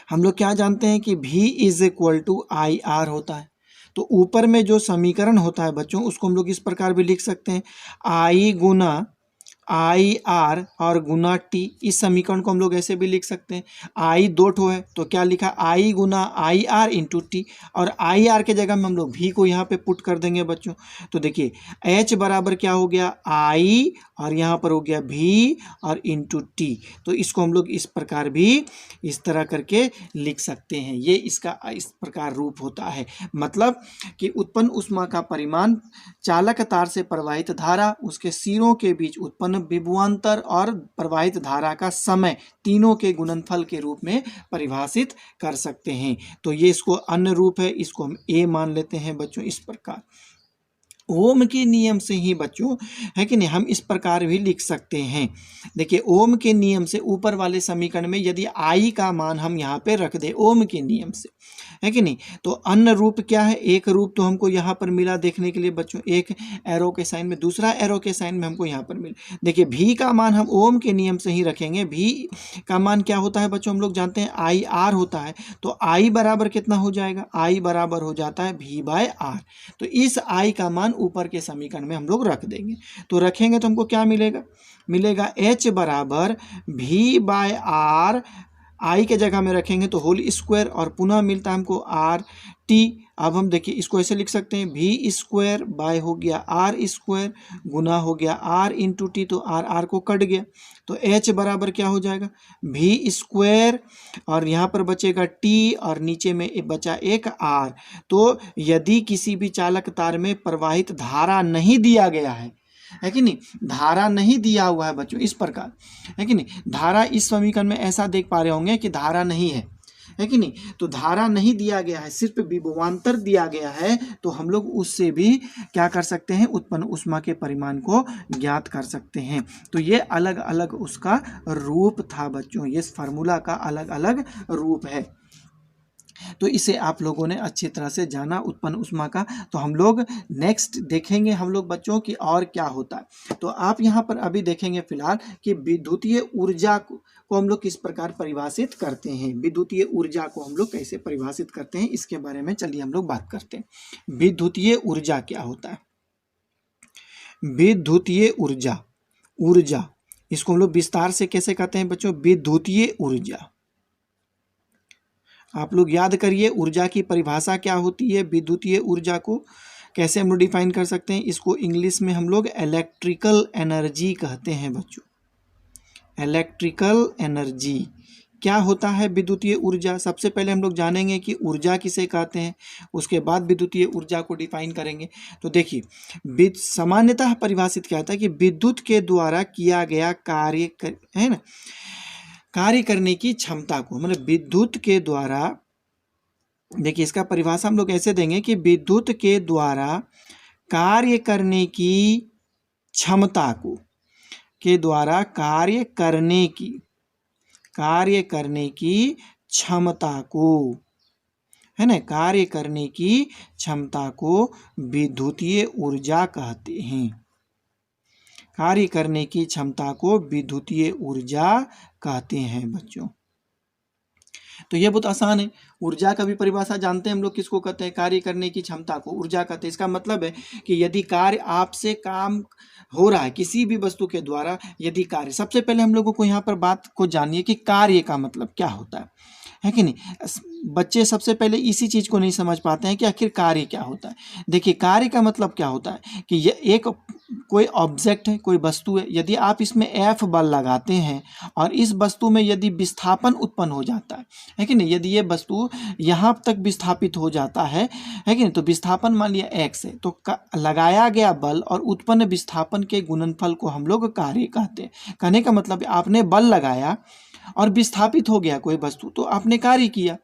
[SPEAKER 1] हम लोग क्या जानते हैं कि V is equal to IR होता है। तो ऊपर में जो समीकरण होता है बच्चों उसको हम लोग इस प्रकार भी लिख सकते हैं, I गुना IR और गुना T। इस समीकरण को हम लोग ऐसे भी लिख सकते हैं, I दो ठो है तो क्या लिखा? I Guna IR into T, और IR के जगह में हम लोग V को यहाँ पे पुट कर देंगे बच्चों। तो देखिए H बराबर क्या हो गया? I और यहाँ पर हो गया V और इंटू T। तो इसको हम लोग इस प्रकार भी इस तरह करके लिख सकते हैं। ये इसका इस प्रकार रूप होता है, मतलब कि उत्पन्न ऊष्मा का परिमाण चालक तार से प्रवाहित धारा, उसके सिरों के बीच उत्पन्न विभवांतर और प्रवाहित धारा का समय, तीनों के गुणनफल के रूप में परिभाषित कर सकते हैं। तो ये इसको अन्य रूप है, इसको हम A मान लेते हैं बच्चों। इस प्रकार ओम के नियम से ही बच्चों, है कि नहीं, हम इस प्रकार भी लिख सकते हैं। देखिए ओम के नियम से ऊपर वाले समीकरण में यदि I का मान हम यहाँ पे रख दें ओम के नियम से, है कि नहीं, तो अन्य रूप क्या है? एक रूप तो हमको यहाँ पर मिला देखने के लिए बच्चों, एक एरो के साइन में, दूसरा एरो के साइन में हमको यहाँ पर मिला। देखिए V का मान हम ओम के नियम से ही रखेंगे। V का मान क्या होता है बच्चों? हम लोग जानते हैं IR होता है। तो I बराबर कितना हो जाएगा? I बराबर हो जाता है V/R। तो इस I का मान ऊपर के समीकरण में हम लोग रख देंगे। तो रखेंगे तो हमको क्या मिलेगा? H बराबर V/R, I के जगह में रखेंगे तो होल स्क्वायर, और पुनः मिलता है हमको RT। अब हम देखिए इसको ऐसे लिख सकते हैं, V स्क्वायर बाय हो गया R स्क्वायर गुना हो गया R इंटू T, तो R को कट गया। तो H बराबर क्या हो जाएगा? V स्क्वायर और यहाँ पर बचेगा T और नीचे में बचा एक R। तो यदि किसी भी चालक तार में प्रवाहित धारा नहीं दिया गया है कि नहीं, धारा नहीं दिया हुआ है बच्चों, इस प्रकार, है कि नहीं, धारा इस समीकरण में ऐसा देख पा रहे होंगे कि धारा नहीं है है कि नहीं। तो धारा नहीं दिया गया है, सिर्फ विभवांतर दिया गया है, तो हम लोग उससे भी क्या कर सकते हैं, उत्पन्न ऊष्मा के परिमाण को ज्ञात कर सकते हैं। तो ये अलग अलग उसका रूप था बच्चों, ये फार्मूला का अलग अलग रूप है। तो इसे आप लोगों ने अच्छी तरह से जाना उत्पन्न ऊष्मा का। तो हम लोग नेक्स्ट देखेंगे हम लोग बच्चों की और क्या होता है। तो आप यहाँ पर अभी देखेंगे फिलहाल कि विद्युतीय ऊर्जा को हम लोग किस प्रकार परिभाषित करते हैं, विद्युतीय ऊर्जा को हम लोग कैसे परिभाषित करते हैं, इसके बारे में चलिए हम लोग बात करते हैं। विद्युतीय ऊर्जा क्या होता है। विद्युतीय ऊर्जा, ऊर्जा इसको हम लोग विस्तार से कैसे कहते हैं बच्चों, विद्युतीय ऊर्जा। आप लोग याद करिए ऊर्जा की परिभाषा क्या होती है, विद्युतीय ऊर्जा को कैसे हम लोग डिफाइन कर सकते हैं। इसको इंग्लिश में हम लोग इलेक्ट्रिकल एनर्जी कहते हैं बच्चों। इलेक्ट्रिकल एनर्जी क्या होता है विद्युतीय ऊर्जा। सबसे पहले हम लोग जानेंगे कि ऊर्जा किसे कहते हैं, उसके बाद विद्युतीय ऊर्जा को डिफाइन करेंगे। तो देखिए सामान्यतः परिभाषित क्या होता है कि विद्युत के द्वारा किया गया कार्य है ना, कार्य करने की क्षमता को, मतलब विद्युत के द्वारा, देखिए इसका परिभाषा हम लोग ऐसे देंगे कि विद्युत के द्वारा कार्य करने की क्षमता को, के द्वारा कार्य करने की क्षमता को, है ना, कार्य करने की क्षमता को विद्युतीय ऊर्जा कहते हैं। कार्य करने की क्षमता को विद्युतीय ऊर्जा कहते हैं बच्चों। तो ये बहुत आसान है। ऊर्जा का भी परिभाषा जानते हैं हम लोग, किसको कहते हैं, कार्य करने की क्षमता को ऊर्जा कहते हैं। इसका मतलब है कि यदि कार्य आपसे काम हो रहा है किसी भी वस्तु के द्वारा, यदि कार्य, सबसे पहले हम लोगों को यहाँ पर बात को जानिए कि कार्य का मतलब क्या होता है कि नहीं। बच्चे सबसे पहले इसी चीज को नहीं समझ पाते हैं कि आखिर कार्य क्या होता है। देखिए कार्य का मतलब क्या होता है कि ये एक कोई ऑब्जेक्ट है, कोई वस्तु है, यदि आप इसमें F बल लगाते हैं और इस वस्तु में यदि विस्थापन उत्पन्न हो जाता है कि नहीं, यदि ये वस्तु यहाँ तक विस्थापित हो जाता है कि नहीं, तो विस्थापन मान लिया x है, तो लगाया गया बल और उत्पन्न विस्थापन के गुणनफल को हम लोग कार्य कहते हैं। कहने का मतलब आपने बल लगाया और विस्थापित हो गया कोई वस्तु, तो आपने कार्य किया,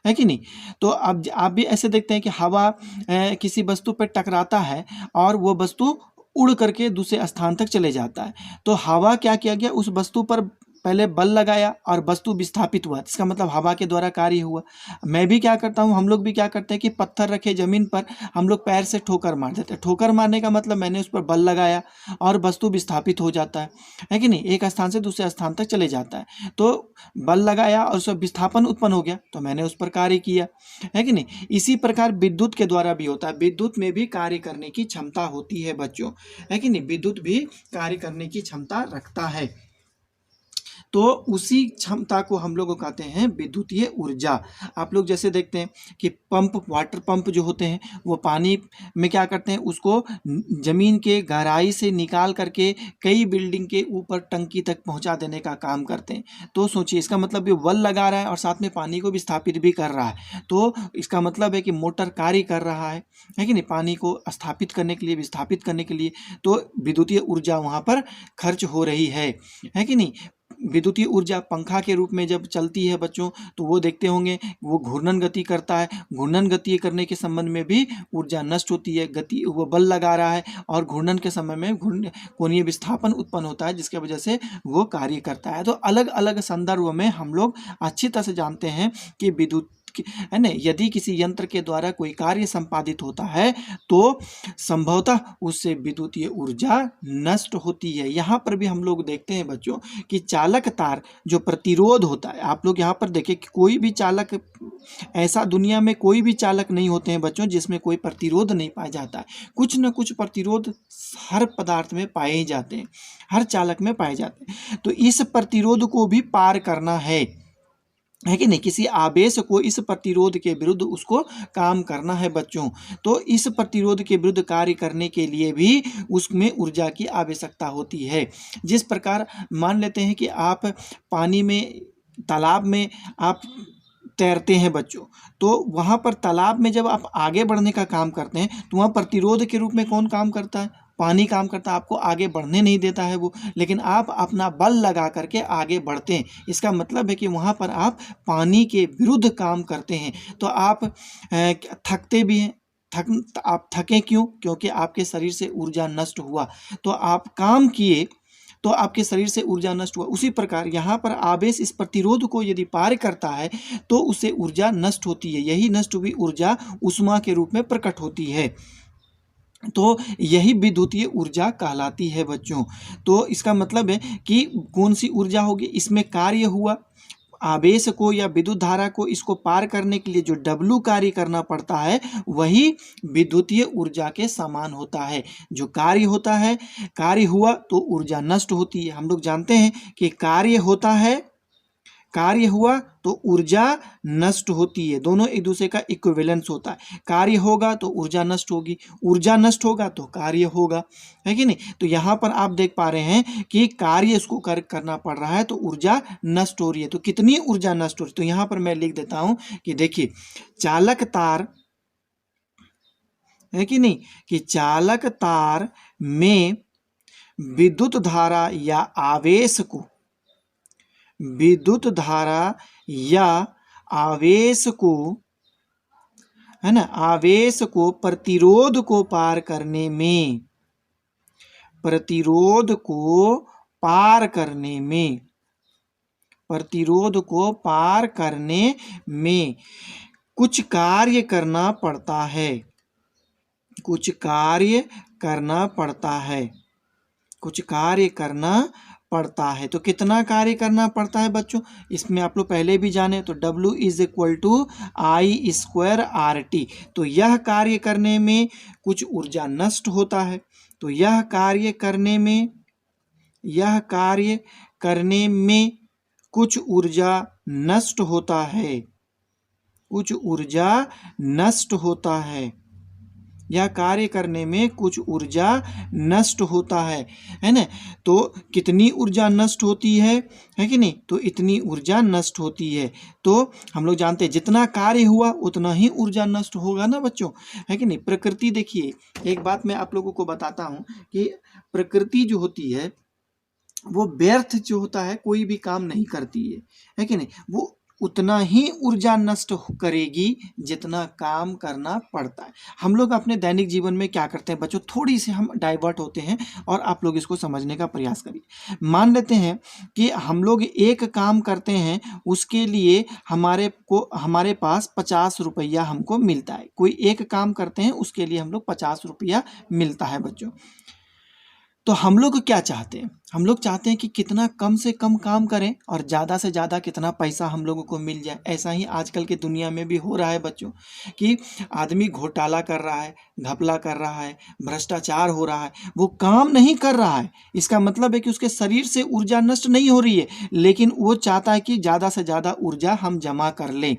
[SPEAKER 1] है कि नहीं। तो अब आप भी ऐसे देखते हैं कि हवा किसी वस्तु पर टकराता है और वो वस्तु उड़ करके दूसरे स्थान तक चले जाता है। तो हवा क्या किया गया, उस वस्तु पर पहले बल लगाया और वस्तु विस्थापित हुआ, इसका मतलब हवा के द्वारा कार्य हुआ। मैं भी क्या करता हूँ, हम लोग भी क्या करते हैं कि पत्थर रखे जमीन पर हम लोग पैर से ठोकर मार देते हैं। ठोकर मारने का मतलब मैंने उस पर बल लगाया और वस्तु विस्थापित हो जाता है कि नहीं, एक स्थान से दूसरे स्थान तक चले जाता है। तो बल लगाया और उसमें विस्थापन उत्पन्न हो गया, तो मैंने उस पर कार्य किया, है कि नहीं। इसी प्रकार विद्युत के द्वारा भी होता है, विद्युत में भी कार्य करने की क्षमता होती है बच्चों, है कि नहीं। विद्युत भी कार्य करने की क्षमता रखता है। तो उसी क्षमता को हम लोग कहते हैं विद्युतीय ऊर्जा। आप लोग जैसे देखते हैं कि पंप, वाटर पंप जो होते हैं वो पानी में क्या करते हैं, उसको जमीन के गहराई से निकाल करके कई बिल्डिंग के ऊपर टंकी तक पहुंचा देने का काम करते हैं। तो सोचिए इसका मतलब ये बल लगा रहा है और साथ में पानी को विस्थापित भी कर रहा है। तो इसका मतलब है कि मोटर कार्य कर रहा है कि नहीं, पानी को स्थापित करने के लिए, विस्थापित करने के लिए। तो विद्युतीय ऊर्जा वहाँ पर खर्च हो रही है कि नहीं। विद्युतीय ऊर्जा पंखा के रूप में जब चलती है बच्चों, तो वो देखते होंगे वो घूर्णन गति करता है। घूर्णन गति करने के संबंध में भी ऊर्जा नष्ट होती है, गति वो बल लगा रहा है और घूर्णन के समय में कोणीय विस्थापन उत्पन्न होता है, जिसके वजह से वो कार्य करता है। तो अलग अलग संदर्भ में हम लोग अच्छी तरह से जानते हैं कि विद्युत, है ना, यदि किसी यंत्र के द्वारा कोई कार्य संपादित होता है तो संभवतः उससे विद्युतीय ऊर्जा नष्ट होती है। यहाँ पर भी हम लोग देखते हैं बच्चों कि चालक तार जो प्रतिरोध होता है, आप लोग यहाँ पर देखें कि कोई भी चालक, ऐसा दुनिया में कोई भी चालक नहीं होते हैं बच्चों जिसमें कोई प्रतिरोध नहीं पाया जाता है। कुछ न कुछ प्रतिरोध हर पदार्थ में पाए ही जाते हैं, हर चालक में पाए जाते हैं। तो इस प्रतिरोध को भी पार करना है कि नहीं, किसी आवेश को इस प्रतिरोध के विरुद्ध उसको काम करना है बच्चों। तो इस प्रतिरोध के विरुद्ध कार्य करने के लिए भी उसमें ऊर्जा की आवश्यकता होती है। जिस प्रकार मान लेते हैं कि आप पानी में, तालाब में आप तैरते हैं बच्चों, तो वहाँ पर तालाब में जब आप आगे बढ़ने का काम करते हैं तो वहाँ प्रतिरोध के रूप में कौन काम करता है, पानी काम करता है, आपको आगे बढ़ने नहीं देता है वो, लेकिन आप अपना बल लगा करके आगे बढ़ते हैं। इसका मतलब है कि वहाँ पर आप पानी के विरुद्ध काम करते हैं, तो आप थकते भी हैं। आप थके क्यों? क्योंकि आपके शरीर से ऊर्जा नष्ट हुआ, तो आप काम किए तो आपके शरीर से ऊर्जा नष्ट हुआ। उसी प्रकार यहाँ पर आवेश इस प्रतिरोध को यदि पार करता है तो उससे ऊर्जा नष्ट होती है। यही नष्ट हुई ऊर्जा ऊष्मा के रूप में प्रकट होती है, तो यही विद्युतीय ऊर्जा कहलाती है बच्चों। तो इसका मतलब है कि कौन सी ऊर्जा होगी? इसमें कार्य हुआ, आवेश को या विद्युत धारा को इसको पार करने के लिए जो W कार्य करना पड़ता है वही विद्युतीय ऊर्जा के समान होता है। जो कार्य होता है, कार्य हुआ तो ऊर्जा नष्ट होती है। हम लोग जानते हैं कि कार्य होता है, कार्य हुआ तो ऊर्जा नष्ट होती है। दोनों एक दूसरे का इक्विवेलेंस होता है। कार्य होगा तो ऊर्जा नष्ट होगी, ऊर्जा नष्ट होगा तो कार्य होगा, है कि नहीं? तो यहाँ पर आप देख पा रहे हैं कि कार्य इसको करना पड़ रहा है तो ऊर्जा नष्ट हो रही है। तो कितनी ऊर्जा नष्ट हो रही है? तो यहाँ पर मैं लिख देता हूँ कि देखिए, चालक तार, है कि नहीं, कि चालक तार में विद्युत धारा या आवेश को, विद्युत धारा या आवेश को, है ना, आवेश को प्रतिरोध को पार करने में, प्रतिरोध को पार करने में, प्रतिरोध को पार करने में कुछ कार्य करना पड़ता है, कुछ कार्य करना पड़ता है, कुछ कार्य करना पड़ता है। तो कितना कार्य करना पड़ता है बच्चों? इसमें आप लोग पहले भी जाने, तो W = I²RT। तो यह कार्य करने में कुछ ऊर्जा नष्ट होता है, तो यह कार्य करने में, यह कार्य करने में कुछ ऊर्जा नष्ट होता है, कुछ ऊर्जा नष्ट होता है, यह कार्य करने में कुछ ऊर्जा नष्ट होता है ना? तो कितनी ऊर्जा नष्ट होती है कि नहीं? तो इतनी ऊर्जा नष्ट होती है। तो हम लोग जानते हैं जितना कार्य हुआ उतना ही ऊर्जा नष्ट होगा ना बच्चों, है कि नहीं? प्रकृति, देखिए एक बात मैं आप लोगों को बताता हूँ कि प्रकृति जो होती है वो व्यर्थ जो होता है कोई भी काम नहीं करती है कि नहीं? वो उतना ही ऊर्जा नष्ट करेगी जितना काम करना पड़ता है। हम लोग अपने दैनिक जीवन में क्या करते हैं बच्चों? थोड़ी सी हम डाइवर्ट होते हैं और आप लोग इसको समझने का प्रयास करिए। मान लेते हैं कि हम लोग एक काम करते हैं, उसके लिए हमारे पास 50 रुपया हमको मिलता है। कोई एक काम करते हैं उसके लिए हम लोग 50 रुपया मिलता है बच्चों। तो हम लोग क्या चाहते हैं? हम लोग चाहते हैं कि कितना कम से कम काम करें और ज़्यादा से ज़्यादा कितना पैसा हम लोगों को मिल जाए। ऐसा ही आजकल की दुनिया में भी हो रहा है बच्चों, कि आदमी घोटाला कर रहा है, घपला कर रहा है, भ्रष्टाचार हो रहा है, वो काम नहीं कर रहा है। इसका मतलब है कि उसके शरीर से ऊर्जा नष्ट नहीं हो रही है, लेकिन वो चाहता है कि ज़्यादा से ज़्यादा ऊर्जा हम जमा कर लें।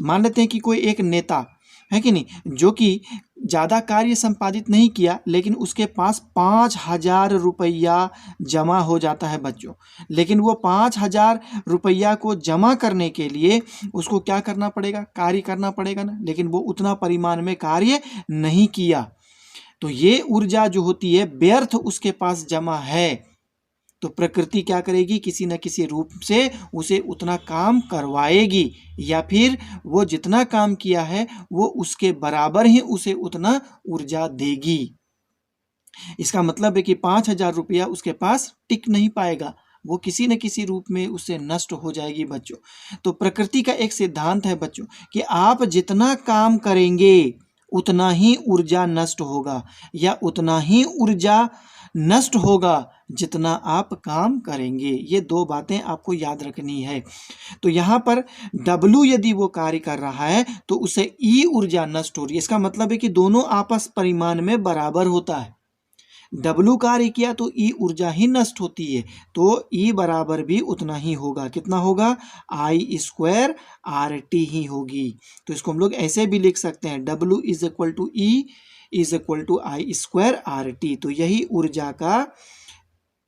[SPEAKER 1] मान लेते हैं कि कोई एक नेता है कि नहीं, जो कि ज़्यादा कार्य संपादित नहीं किया, लेकिन उसके पास 5,000 रुपया जमा हो जाता है बच्चों। लेकिन वो 5,000 रुपया को जमा करने के लिए उसको क्या करना पड़ेगा? कार्य करना पड़ेगा ना। लेकिन वो उतना परिमाण में कार्य नहीं किया, तो ये ऊर्जा जो होती है व्यर्थ उसके पास जमा है। तो प्रकृति क्या करेगी? किसी न किसी रूप से उसे उतना काम करवाएगी, या फिर वो जितना काम किया है वो उसके बराबर ही उसे उतना ऊर्जा देगी। इसका मतलब है कि 5,000 रुपया उसके पास टिक नहीं पाएगा, वो किसी न किसी रूप में उससे नष्ट हो जाएगी बच्चों। तो प्रकृति का एक सिद्धांत है बच्चों कि आप जितना काम करेंगे उतना ही ऊर्जा नष्ट होगा, या उतना ही ऊर्जा नष्ट होगा जितना आप काम करेंगे। ये दो बातें आपको याद रखनी है। तो यहाँ पर W यदि वो कार्य कर रहा है तो उसे E ऊर्जा नष्ट हो रही है। इसका मतलब है कि दोनों आपस परिमाण में बराबर होता है। W कार्य किया तो E ऊर्जा ही नष्ट होती है, तो E बराबर भी उतना ही होगा। कितना होगा? I²RT ही होगी। तो इसको हम लोग ऐसे भी लिख सकते हैं, W = I²RT। तो यही ऊर्जा का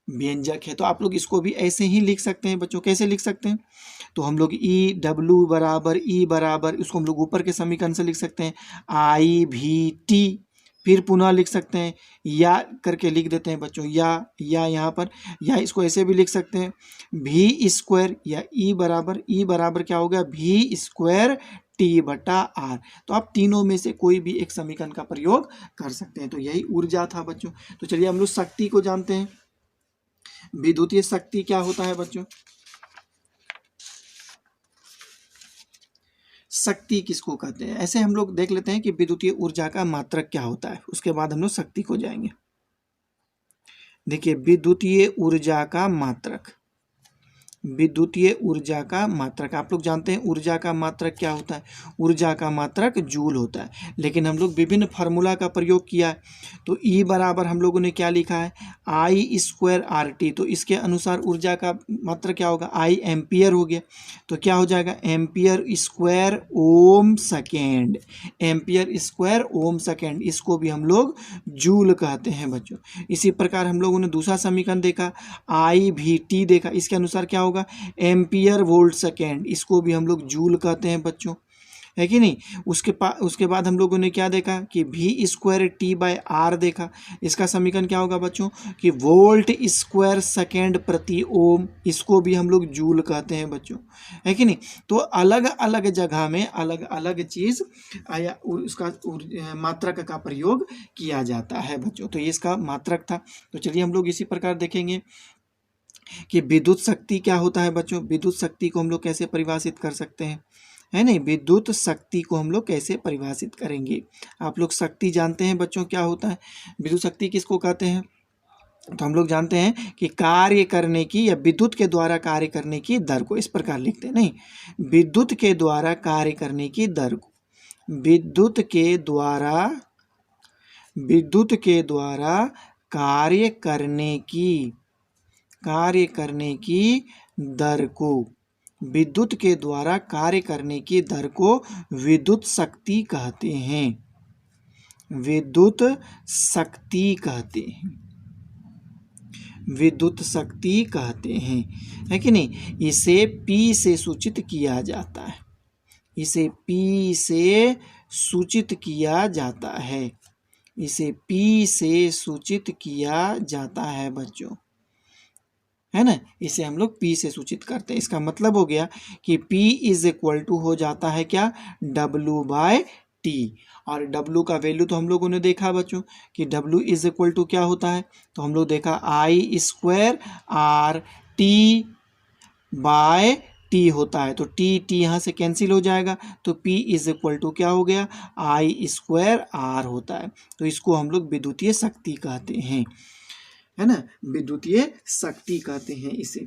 [SPEAKER 1] व्यंजक है। तो आप लोग इसको भी ऐसे ही लिख सकते हैं बच्चों। कैसे लिख सकते हैं? तो हम लोग W = E बराबर, इसको हम लोग ऊपर के समीकरण से लिख सकते हैं, IVT फिर पुनः लिख सकते हैं, या करके लिख देते हैं बच्चों, या यहाँ पर, या इसको ऐसे भी लिख सकते हैं भी स्क्वायर, या ई बराबर क्या हो गया, भी स्क्वायर टी बटा आर। तो आप तीनों में से कोई भी एक समीकरण का प्रयोग कर सकते हैं। तो यही ऊर्जा था बच्चों। तो चलिए हम लोग शक्ति को जानते हैं। विद्युतीय शक्ति क्या होता है बच्चों? शक्ति किसको कहते हैं? ऐसे हम लोग देख लेते हैं कि विद्युतीय ऊर्जा का मात्रक क्या होता है, उसके बाद हम लोग शक्ति को जाएंगे। देखिए, विद्युतीय ऊर्जा का मात्रक, विद्युतीय ऊर्जा का मात्रक, आप लोग जानते हैं ऊर्जा का मात्रक क्या होता है? ऊर्जा का मात्रक जूल होता है। लेकिन हम लोग विभिन्न फार्मूला का प्रयोग किया है। तो ई बराबर हम लोगों ने क्या लिखा है, आई स्क्वायर आर टी। तो इसके अनुसार ऊर्जा का मात्रक क्या होगा, आई एम्पियर हो गया। तो क्या हो जाएगा, एम्पियर स्क्वायर ओम सेकेंड, एम्पियर स्क्वायर ओम सेकेंड, इसको भी हम लोग जूल कहते हैं बच्चों। इसी प्रकार हम लोगों ने दूसरा समीकरण देखा, आई भी टी देखा, इसके अनुसार क्या होगा, एम्पियर वोल्ट सेकेंड, इसको भी हम लोग जूल कहते हैं बच्चों, है कि नहीं। उसके बाद हम लोगों ने क्या देखा कि भी स्क्वायर टी बाय आर देखा। इसका समीकरण क्या होगा बच्चों कि वोल्ट स्क्वायर सेकेंड प्रति ओम, इसको भी हम लोग जूल कहते हैं बच्चों, है कि नहीं। तो अलग अलग जगह में अलग अलग चीज़ आया, उसका मात्रक का प्रयोग किया जाता है बच्चों। तो ये इसका मात्रक था। तो चलिए हम लोग इसी प्रकार देखेंगे कि विद्युत शक्ति क्या होता है बच्चों। विद्युत शक्ति को हम लोग कैसे परिभाषित कर सकते हैं, है नहीं। विद्युत शक्ति को हम लोग कैसे परिभाषित करेंगे। आप लोग शक्ति जानते हैं बच्चों क्या होता है, विद्युत शक्ति किसको कहते हैं। तो हम लोग जानते हैं कि कार्य करने की या विद्युत के द्वारा कार्य करने की दर को, इस प्रकार लिखते हैं, नहीं, विद्युत के द्वारा कार्य करने की दर को, विद्युत के द्वारा कार्य करने की दर को, विद्युत के द्वारा कार्य करने की दर को विद्युत शक्ति कहते हैं, विद्युत शक्ति कहते हैं, विद्युत शक्ति कहते हैं, है कि नहीं। इसे P से सूचित किया जाता है, इसे P से सूचित किया जाता है, इसे P से सूचित किया जाता है बच्चों, है ना। इसे हम लोग P से सूचित करते हैं। इसका मतलब हो गया कि P इज इक्वल टू हो जाता है क्या, W बाय टी। और W का वैल्यू तो हम लोगों ने देखा बच्चों कि W इज इक्वल टू क्या होता है। तो हम लोग देखा I square R T by T होता है। तो टी यहाँ से कैंसिल हो जाएगा। तो P इज इक्वल टू क्या हो गया, आई स्क्वायर आर होता है। तो इसको हम लोग विद्युतीय शक्ति कहते हैं, है ना, विद्युतीय शक्ति कहते हैं इसे।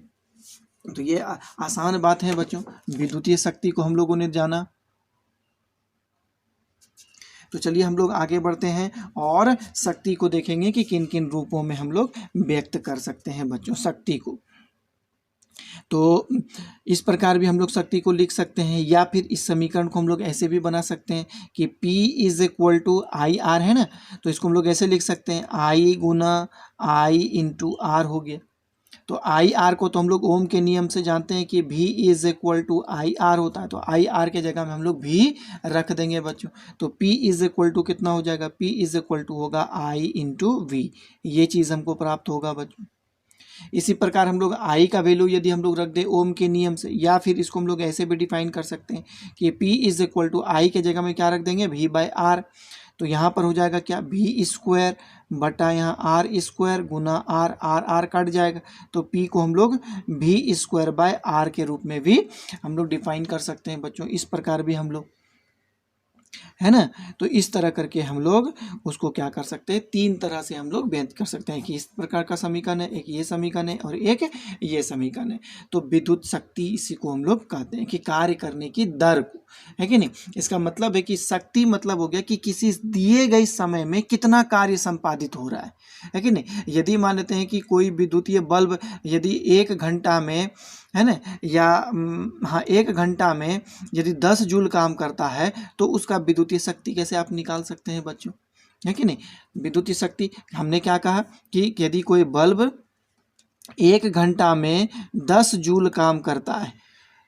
[SPEAKER 1] तो ये आसान बात है बच्चों, विद्युतीय शक्ति को हम लोगों ने जाना। तो चलिए हम लोग आगे बढ़ते हैं और शक्ति को देखेंगे कि किन किन रूपों में हम लोग व्यक्त कर सकते हैं बच्चों शक्ति को। तो इस प्रकार भी हम लोग शक्ति को लिख सकते हैं, या फिर इस समीकरण को हम लोग ऐसे भी बना सकते हैं कि P is equal to I R, है ना। तो इसको हम लोग ऐसे लिख सकते हैं, आई गुना आई इंटू आर हो गया। तो आई आर को तो हम लोग ओम के नियम से जानते हैं कि V is equal to I R होता है। तो आई आर के जगह में हम लोग V रख देंगे बच्चों। तो P इज इक्वल टू कितना हो जाएगा, P इज इक्वल टू होगा I इंटू V। ये चीज़ हमको प्राप्त होगा बच्चों। इसी प्रकार हम लोग आई का वैल्यू यदि हम लोग रख दें ओम के नियम से, या फिर इसको हम लोग ऐसे भी डिफाइन कर सकते हैं कि P इज इक्वल टू आई के जगह में क्या रख देंगे, V बाय आर। तो यहाँ पर हो जाएगा क्या, V स्क्वायर बटा यहाँ आर स्क्वायर गुना आर, आर आर कट जाएगा। तो P को हम लोग V स्क्वायर बाय आर के रूप में भी हम लोग डिफाइन कर सकते हैं बच्चों। इस प्रकार भी हम लोग, है ना। तो इस तरह करके हम लोग उसको क्या कर सकते हैं, तीन तरह से हम लोग व्यक्त कर सकते हैं कि इस प्रकार का समीकरण है, एक ये समीकरण है और एक ये समीकरण है। तो विद्युत शक्ति इसी को हम लोग कहते हैं कि कार्य करने की दर को, है कि नहीं। इसका मतलब है कि शक्ति मतलब हो गया कि किसी दिए गए समय में कितना कार्य संपादित हो रहा है कि नहीं। यदि मान लेते हैं कि कोई विद्युतीय बल्ब यदि 1 घंटा में, है ना, या हाँ 1 घंटा में यदि 10 जूल काम करता है, तो उसका विद्युतीय शक्ति कैसे आप निकाल सकते हैं बच्चों, है कि नहीं। विद्युतीय शक्ति हमने क्या कहा कि यदि कोई बल्ब 1 घंटा में 10 जूल काम करता है,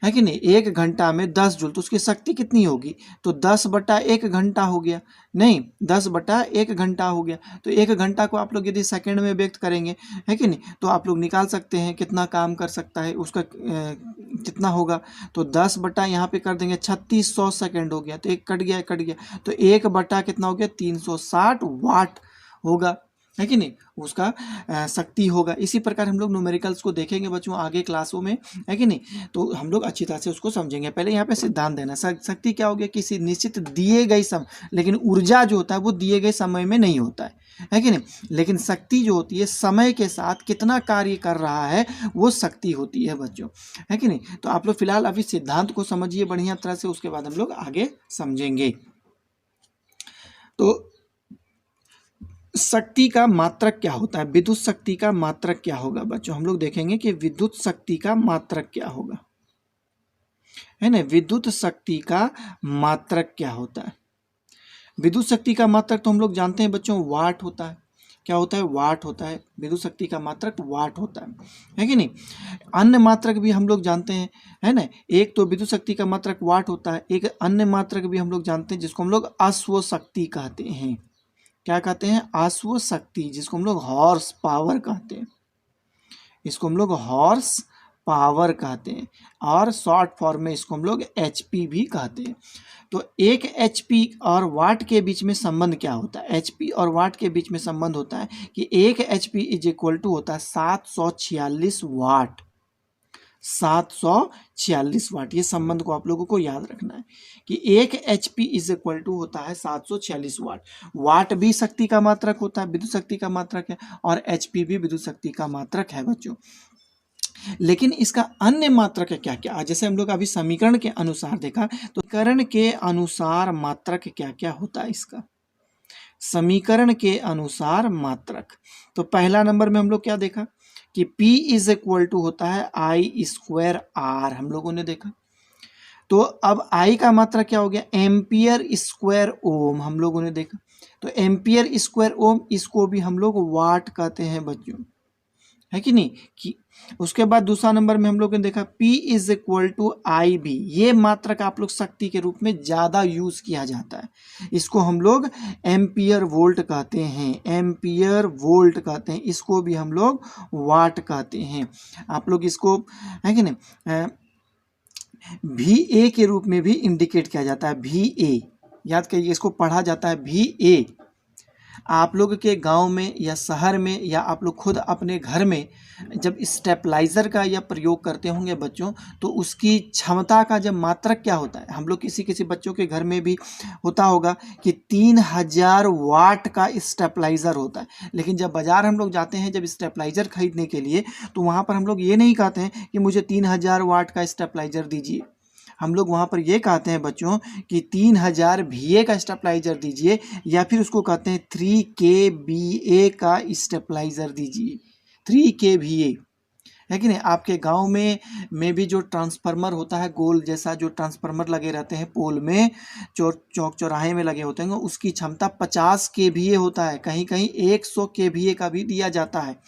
[SPEAKER 1] है कि नहीं, 1 घंटा में 10 जूल, तो उसकी शक्ति कितनी होगी, तो 10/1 घंटा हो गया, नहीं 10/1 घंटा हो गया। तो 1 घंटा को आप लोग यदि सेकंड में व्यक्त करेंगे, है कि नहीं, तो आप लोग निकाल सकते हैं कितना काम कर सकता है, उसका कितना होगा। तो 10 बटा यहाँ पे कर देंगे 3600 सेकेंड हो गया, तो एक कट गया, कट गया, तो 1 बटा कितना हो गया, 360 वाट होगा, है कि नहीं, उसका शक्ति होगा। इसी प्रकार हम लोग न्यूमेरिकल्स को देखेंगे बच्चों आगे क्लासों में, है कि नहीं, तो हम लोग अच्छी तरह से उसको समझेंगे। पहले यहाँ पे सिद्धांत देना, शक्ति क्या हो गया, किसी निश्चित दिए गए समय, लेकिन ऊर्जा जो होता है वो दिए गए समय में नहीं होता है कि नहीं, लेकिन शक्ति जो होती है समय के साथ कितना कार्य कर रहा है वो शक्ति होती है बच्चों, है कि नहीं। तो आप लोग फिलहाल अभी सिद्धांत को समझिए बढ़िया तरह से, उसके बाद हम लोग आगे समझेंगे। तो शक्ति का मात्रक क्या होता है, विद्युत शक्ति का मात्रक क्या होगा बच्चों, हम लोग देखेंगे कि विद्युत शक्ति का मात्रक क्या होगा, है ना। विद्युत शक्ति का मात्रक क्या होता है, विद्युत शक्ति का मात्रक तो हम लोग जानते हैं बच्चों वाट होता है, क्या होता है, वाट होता है, विद्युत शक्ति का मात्रक वाट होता है कि नहीं। अन्य मात्रक भी हम लोग जानते हैं, है ना, एक तो विद्युत शक्ति का मात्रक वाट होता है, एक अन्य मात्रक भी हम लोग जानते हैं जिसको हम लोग अश्व शक्ति कहते हैं, क्या कहते हैं, अश्व शक्ति, जिसको हम लोग हॉर्स पावर कहते हैं, इसको हम लोग हॉर्स पावर कहते हैं, और शॉर्ट फॉर्म में इसको हम लोग एचपी भी कहते हैं। तो एक एचपी और वाट के बीच में संबंध क्या होता है, एचपी और वाट के बीच में संबंध होता है कि एक एचपी इज इक्वल टू होता है 746 वाट, 746 वाट। ये संबंध को आप लोगों को याद रखना है कि एक एचपी इज इक्वल टू होता है 746 वाट। वाट भी शक्ति का मात्रक होता है, विद्युत शक्ति का मात्रक है, और एचपी भी विद्युत शक्ति का मात्रक है बच्चों। लेकिन इसका अन्य मात्रक है क्या क्या, जैसे हम लोग अभी समीकरण के अनुसार देखा, तो समीकरण के अनुसार मात्रक क्या क्या होता है इसका, समीकरण के अनुसार मात्रक। तो पहला नंबर में हम लोग क्या देखा कि P इज इक्वल टू होता है I स्क्वायर R, हम लोगों ने देखा। तो अब I का मात्रक क्या हो गया, एम्पियर स्क्वायर ओम, हम लोगों ने देखा। तो एम्पियर स्क्वायर ओम, इसको भी हम लोग वाट कहते हैं बच्चों, है कि नहीं। कि उसके बाद दूसरा नंबर में हम लोग ने देखा P is equal to I B, ये मात्रक आप लोग शक्ति के रूप में ज़्यादा यूज किया जाता है, इसको हम लोग एम्पियर वोल्ट कहते हैं, एम्पियर वोल्ट कहते हैं, इसको भी हम लोग वाट कहते हैं। आप लोग इसको, है कि नहीं, VA के रूप में भी इंडिकेट किया जाता है, VA याद करिए, इसको पढ़ा जाता है VA। आप लोग के गांव में या शहर में या आप लोग खुद अपने घर में जब स्टेपलाइज़र का या प्रयोग करते होंगे बच्चों, तो उसकी क्षमता का जब मात्रक क्या होता है, हम लोग किसी किसी बच्चों के घर में भी होता होगा कि 3000 वाट का स्टेपलाइज़र होता है। लेकिन जब बाज़ार हम लोग जाते हैं जब स्टेपलाइज़र खरीदने के लिए, तो वहाँ पर हम लोग ये नहीं कहते हैं कि मुझे 3000 वाट का स्टेपलाइज़र दीजिए, हम लोग वहाँ पर ये कहते हैं बच्चों कि 3000 VA का स्टेपलाइज़र दीजिए, या फिर उसको कहते हैं 3 kVA का स्टेपलाइज़र दीजिए, 3 kVA, है कि नहीं। आपके गांव में भी जो ट्रांसफार्मर होता है, गोल जैसा जो ट्रांसफार्मर लगे रहते हैं पोल में, चौक चौराहे में लगे होते हैं, उसकी क्षमता 50 kVA होता है, कहीं कहीं 100 kVA का भी दिया जाता है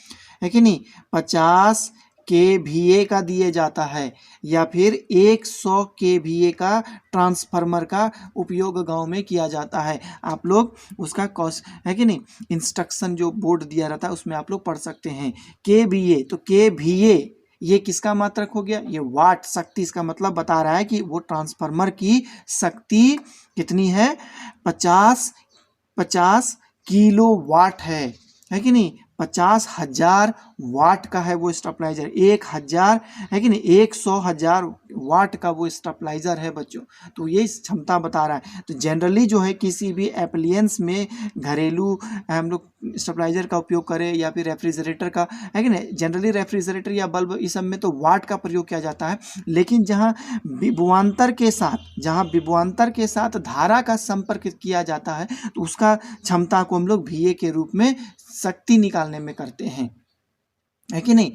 [SPEAKER 1] कि नहीं, 50 kVA का दिया जाता है, या फिर 100 kVA का ट्रांसफार्मर का उपयोग गांव में किया जाता है। आप लोग उसका कॉस्ट, है कि नहीं, इंस्ट्रक्शन जो बोर्ड दिया रहता है उसमें आप लोग पढ़ सकते हैं kVA। तो kVA ये किसका मात्रक हो गया, ये वाट शक्ति, इसका मतलब बता रहा है कि वो ट्रांसफार्मर की शक्ति कितनी है, 50 किलो वाट है कि नहीं, 50,000 वाट का है वो स्टेपलाइजर, 1000, है कि नहीं, 100,000 वाट का वो स्टेपलाइजर है बच्चों। तो ये क्षमता बता रहा है। तो जनरली जो है किसी भी एप्लियंस में घरेलू हम लोग स्टेपलाइजर का उपयोग करें या फिर रेफ्रिजरेटर का, है कि नहीं, जनरली रेफ्रिजरेटर या बल्ब इस सब में तो वाट का प्रयोग किया जाता है। लेकिन जहाँ विभवांतर के साथ धारा का संपर्क किया जाता है, तो उसका क्षमता को हम लोग VA के रूप में शक्ति निकालने में करते हैं, है कि नहीं।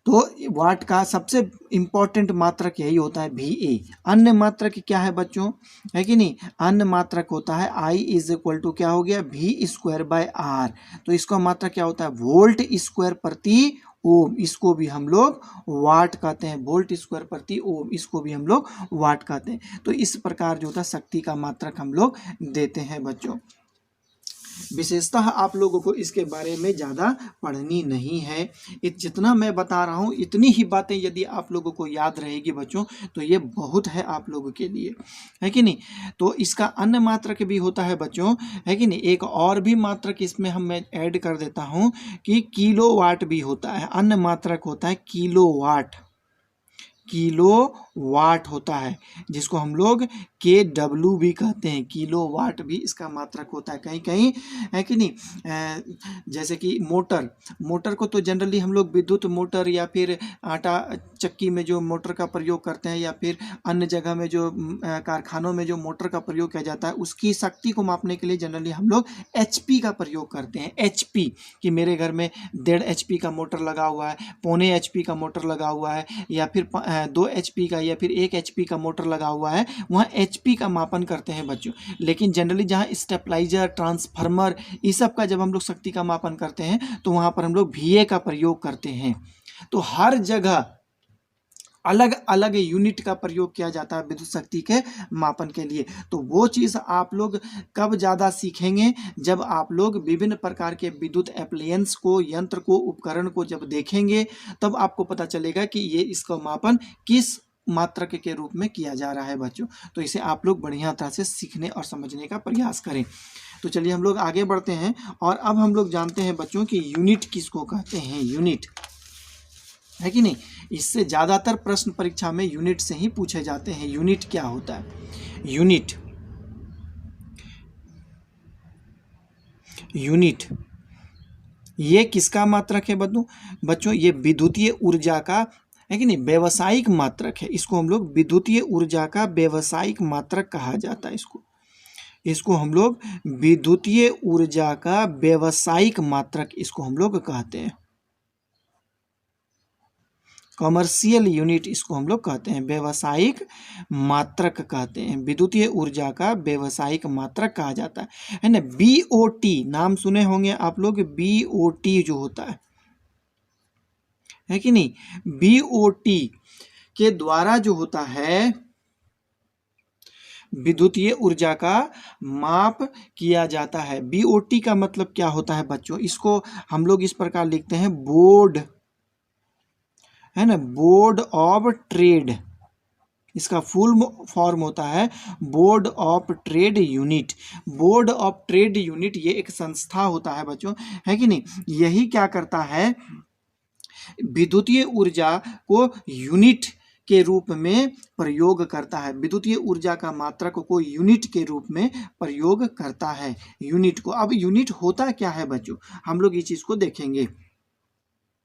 [SPEAKER 1] तो वाट का सबसे इम्पोर्टेंट मात्रक यही होता है VA। अन्य मात्रक क्या है बच्चों, है कि नहीं, अन्य मात्रक होता है I इज इक्वल टू क्या हो गया, V स्क्वायर बाय R। तो इसका मात्रक क्या होता है, वोल्ट स्क्वायर प्रति ओम, इसको भी हम लोग वाट कहते हैं। वोल्ट स्क्वायर प्रति ओम, इसको भी हम लोग वाट कहते हैं। तो इस प्रकार जो होता है शक्ति का मात्रक हम लोग देते हैं बच्चों। विशेषतः आप लोगों को इसके बारे में ज़्यादा पढ़नी नहीं है। जितना मैं बता रहा हूँ इतनी ही बातें यदि आप लोगों को याद रहेगी बच्चों तो ये बहुत है आप लोगों के लिए, है कि नहीं। तो इसका अन्य मात्रक भी होता है बच्चों, है कि नहीं। एक और भी मात्रक इसमें मैं ऐड कर देता हूँ कि किलोवाट भी होता है। अन्य मात्रक होता है किलोवाट, किलो वाट होता है, जिसको हम लोग KW भी कहते हैं। किलो वाट भी इसका मात्रक होता है कहीं कहीं, है कि नहीं। जैसे कि मोटर को तो जनरली हम लोग विद्युत मोटर या फिर आटा चक्की में जो मोटर का प्रयोग करते हैं, या फिर अन्य जगह में जो कारखानों में जो मोटर का प्रयोग किया जाता है, उसकी शक्ति को मापने के लिए जनरली हम लोग HP का प्रयोग करते हैं। HP कि मेरे घर में 1.5 HP का मोटर लगा हुआ है, 0.25 HP का मोटर लगा हुआ है, या फिर 2 HP का या फिर 1 HP का मोटर लगा हुआ है, वहाँ HP का मापन करते हैं बच्चों। लेकिन जनरली जहाँ स्टेपलाइजर, ट्रांसफार्मर, इस सब का जब हम लोग शक्ति का मापन करते हैं तो वहाँ पर हम लोग VA का प्रयोग करते हैं। तो हर जगह अलग अलग यूनिट का प्रयोग किया जाता है विद्युत शक्ति के मापन के लिए। तो वो चीज़ आप लोग कब ज़्यादा सीखेंगे, जब आप लोग विभिन्न प्रकार के विद्युत एप्लायंस को, यंत्र को, उपकरण को जब देखेंगे, तब आपको पता चलेगा कि ये इसका मापन किस मात्रक के रूप में किया जा रहा है बच्चों। तो इसे आप लोग बढ़िया तरह से सीखने और समझने का प्रयास करें। तो चलिए हम लोग आगे बढ़ते हैं, और अब हम लोग जानते हैं बच्चों कि यूनिट किसको कहते हैं। यूनिट, है कि नहीं। इससे ज़्यादातर प्रश्न परीक्षा में यूनिट से ही पूछे जाते हैं। यूनिट क्या होता है। यूनिट ये किसका मात्रक है बच्चों, ये विद्युतीय ऊर्जा का, है कि नहीं, व्यावसायिक मात्रक है। इसको हम लोग विद्युतीय ऊर्जा का व्यावसायिक मात्रक कहा जाता है। इसको हम लोग विद्युतीय ऊर्जा का व्यावसायिक मात्रक इसको हम लोग कहते हैं। कमर्शियल यूनिट इसको हम लोग कहते हैं, व्यावसायिक मात्रक कहते हैं। विद्युतीय ऊर्जा का व्यावसायिक मात्रक कहा जाता है ना। BOT नाम सुने होंगे आप लोग, BOT जो होता है कि नहीं। BOT के द्वारा जो होता है विद्युतीय ऊर्जा का माप किया जाता है। BOT का मतलब क्या होता है बच्चों, इसको हम लोग इस प्रकार लिखते हैं, बोर्ड, है ना, बोर्ड ऑफ ट्रेड। इसका फुल फॉर्म होता है board of trade unit. Board of trade unit ये एक संस्था होता है बच्चों, है कि नहीं। यही क्या करता है, विद्युतीय ऊर्जा को यूनिट के रूप में प्रयोग करता है। विद्युतीय ऊर्जा का मात्रक को यूनिट के रूप में प्रयोग करता है। यूनिट को, अब यूनिट होता क्या है बच्चों, हम लोग इस चीज़ को देखेंगे,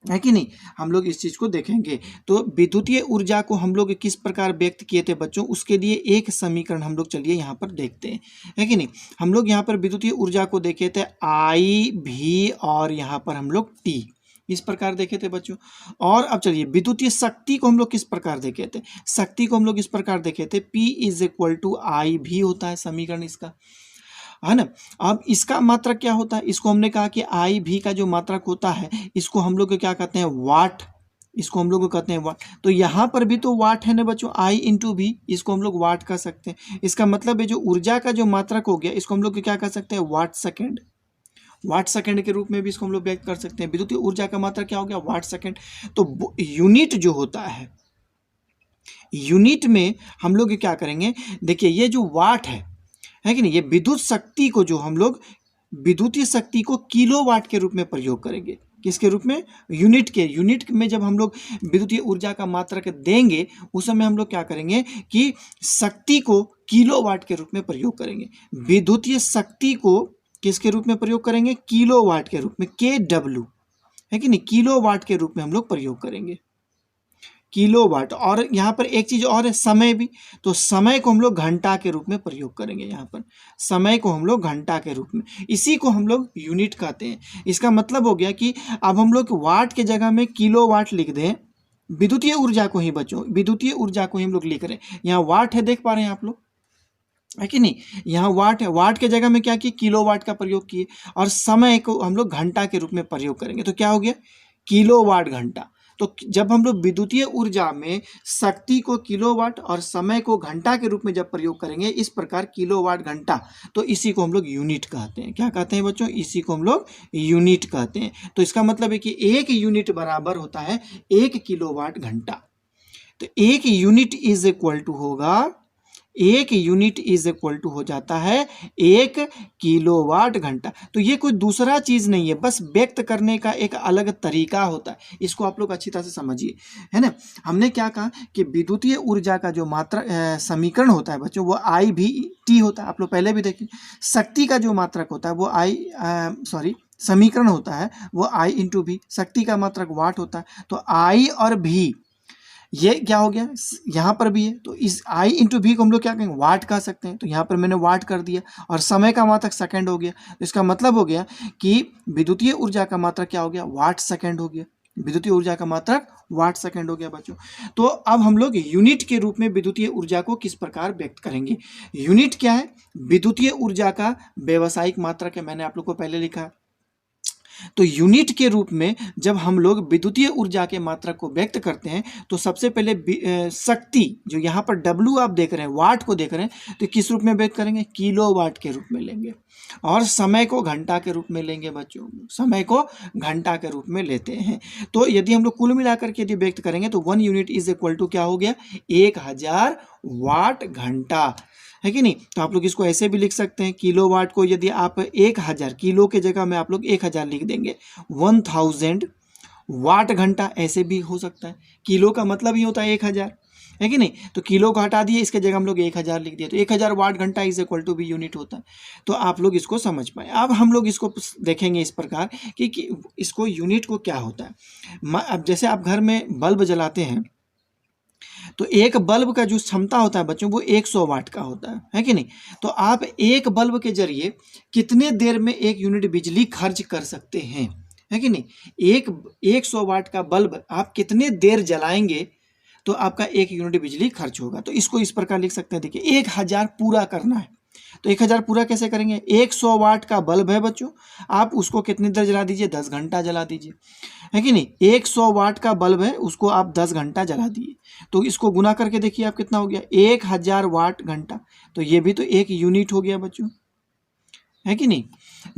[SPEAKER 1] है कि नहीं। हम लोग इस चीज़ को देखेंगे। तो विद्युतीय ऊर्जा को हम लोग किस प्रकार व्यक्त किए थे बच्चों, उसके लिए एक समीकरण हम लोग चलिए यहाँ पर देखते हैं, है कि नहीं। हम लोग यहाँ पर विद्युतीय ऊर्जा को देखे थे IV और यहाँ पर हम लोग T, इस प्रकार देखे थे बच्चों। और अब चलिए विद्युतीय शक्ति को हम लोग किस प्रकार देखे थे। शक्ति को हम लोग इस प्रकार देखे थे, P = IV होता है समीकरण इसका, है ना। अब इसका मात्रक क्या होता है, इसको हमने कहा कि IV का जो मात्रक होता है इसको हम लोग क्या कहते हैं, वाट। इसको हम लोग कहते हैं वाट। तो यहाँ पर भी तो वाट है ना बच्चों, I × V, इसको हम लोग वाट कह सकते हैं। इसका मतलब है जो ऊर्जा का जो मात्रक हो गया इसको हम लोग क्या कह सकते हैं, वाट सेकेंड। वाट सेकेंड के रूप में भी इसको हम लोग व्यक्त कर सकते हैं। विद्युतीय ऊर्जा का मात्रक क्या हो गया, वाट सेकेंड। तो यूनिट जो होता है, यूनिट में हम लोग क्या करेंगे, देखिए ये जो वाट है कि नहीं, ये विद्युत शक्ति को जो हम लोग विद्युतीय शक्ति को किलोवाट के रूप में प्रयोग करेंगे। किसके रूप में, यूनिट के। यूनिट में जब हम लोग विद्युतीय ऊर्जा का मात्रक देंगे उस समय हम लोग क्या करेंगे कि शक्ति को किलोवाट के रूप में प्रयोग करेंगे। विद्युतीय शक्ति को किसके रूप में प्रयोग करेंगे, किलोवाट के रूप में, KW, है कि नहीं, किलोवाट के रूप में हम लोग प्रयोग करेंगे, किलोवाट। और यहाँ पर एक चीज़ और है, समय भी। तो समय को हम लोग घंटा के रूप में प्रयोग करेंगे। यहाँ पर समय को हम लोग घंटा के रूप में, इसी को हम लोग यूनिट कहते हैं। इसका मतलब हो गया कि अब हम लोग वाट के जगह में किलोवाट लिख दें, विद्युतीय ऊर्जा को ही बच्चों, विद्युतीय ऊर्जा को ही हम लोग लिख रहे हैं। यहाँ वाट है, देख पा रहे हैं आप लोग, है कि नहीं। यहाँ वाट है, वाट के जगह में क्या किए, किलोवाट का प्रयोग किए। और समय को हम लोग घंटा के रूप में प्रयोग करेंगे। तो क्या हो गया, किलोवाट घंटा। तो जब हम लोग विद्युतीय ऊर्जा में शक्ति को किलोवाट और समय को घंटा के रूप में जब प्रयोग करेंगे, इस प्रकार किलोवाट घंटा, तो इसी को हम लोग यूनिट कहते हैं। क्या कहते हैं बच्चों? इसी को हम लोग यूनिट कहते हैं। तो इसका मतलब है कि 1 यूनिट बराबर होता है 1 किलोवाट घंटा। तो 1 यूनिट इज इक्वल टू होगा, 1 यूनिट इज इक्वल टू हो जाता है 1 किलोवाट घंटा। तो ये कोई दूसरा चीज नहीं है, बस व्यक्त करने का एक अलग तरीका होता है। इसको आप लोग अच्छी तरह से समझिए, है ना। हमने क्या कहा कि विद्युतीय ऊर्जा का जो मात्रा समीकरण होता है बच्चों, वो आई भी टी होता है। आप लोग पहले भी देखिए, शक्ति का जो मात्रक होता है वो समीकरण होता है वो आई इंटू भी, शक्ति का मात्रक वाट होता है। तो आई और भी ये क्या हो गया, यहाँ पर भी है, तो इस आई इंटू भी को हम लोग क्या कहेंगे, वाट कह सकते हैं। तो यहाँ पर मैंने वाट कर दिया, और समय का मात्रक सेकंड हो गया। तो इसका मतलब हो गया कि विद्युतीय ऊर्जा का मात्रक क्या हो गया, वाट सेकंड हो गया। विद्युतीय ऊर्जा का मात्रक वाट सेकंड हो गया बच्चों। तो अब हम लोग यूनिट के रूप में विद्युतीय ऊर्जा को किस प्रकार व्यक्त करेंगे। यूनिट क्या है? विद्युतीय ऊर्जा का व्यावसायिक मात्रक है, मैंने आप लोग को पहले लिखा है। तो यूनिट के रूप में जब हम लोग विद्युतीय ऊर्जा के मात्रक को व्यक्त करते हैं, तो सबसे पहले शक्ति, जो यहाँ पर W आप देख रहे हैं, वाट को देख रहे हैं, तो किस रूप में व्यक्त करेंगे, किलोवाट के रूप में लेंगे। और समय को घंटा के रूप में लेंगे बच्चों, समय को घंटा के रूप में लेते हैं। तो यदि हम लोग कुल मिलाकर के यदि व्यक्त करेंगे तो 1 यूनिट इज इक्वल टू क्या हो गया, 1000 वाट घंटा, है कि नहीं। तो आप लोग इसको ऐसे भी लिख सकते हैं, किलोवाट को यदि आप 1000, किलो के जगह में आप लोग 1000 लिख देंगे, 1000 वाट घंटा ऐसे भी हो सकता है। किलो का मतलब ही होता है 1000, है कि नहीं। तो किलो को हटा दिए, इसके जगह हम लोग 1000 लिख दिए, तो 1000 वाट घंटा इज इक्वल टू भी यूनिट होता है। तो आप लोग इसको समझ पाए। अब हम लोग इसको देखेंगे इस प्रकार कि इसको यूनिट को क्या होता है। अब जैसे आप घर में बल्ब जलाते हैं, तो एक बल्ब का जो क्षमता होता है बच्चों, वो 100 वाट का होता है कि नहीं। तो आप एक बल्ब के जरिए कितने देर में 1 यूनिट बिजली खर्च कर सकते हैं, है कि नहीं। 100 वाट का बल्ब आप कितने देर जलाएंगे तो आपका 1 यूनिट बिजली खर्च होगा। तो इसको इस प्रकार लिख सकते हैं, देखिए 1000 पूरा करना है, तो 1000 पूरा कैसे करेंगे, 100 वाट का बल्ब है बच्चों, आप उसको कितनी देर जला दीजिए, 10 घंटा जला दीजिए, है कि नहीं। 100 वाट का बल्ब है, उसको आप 10 घंटा जला दिए, तो इसको गुना करके देखिए आप कितना हो गया, 1000 वाट घंटा। तो ये भी तो 1 यूनिट हो गया बच्चों, है कि नहीं।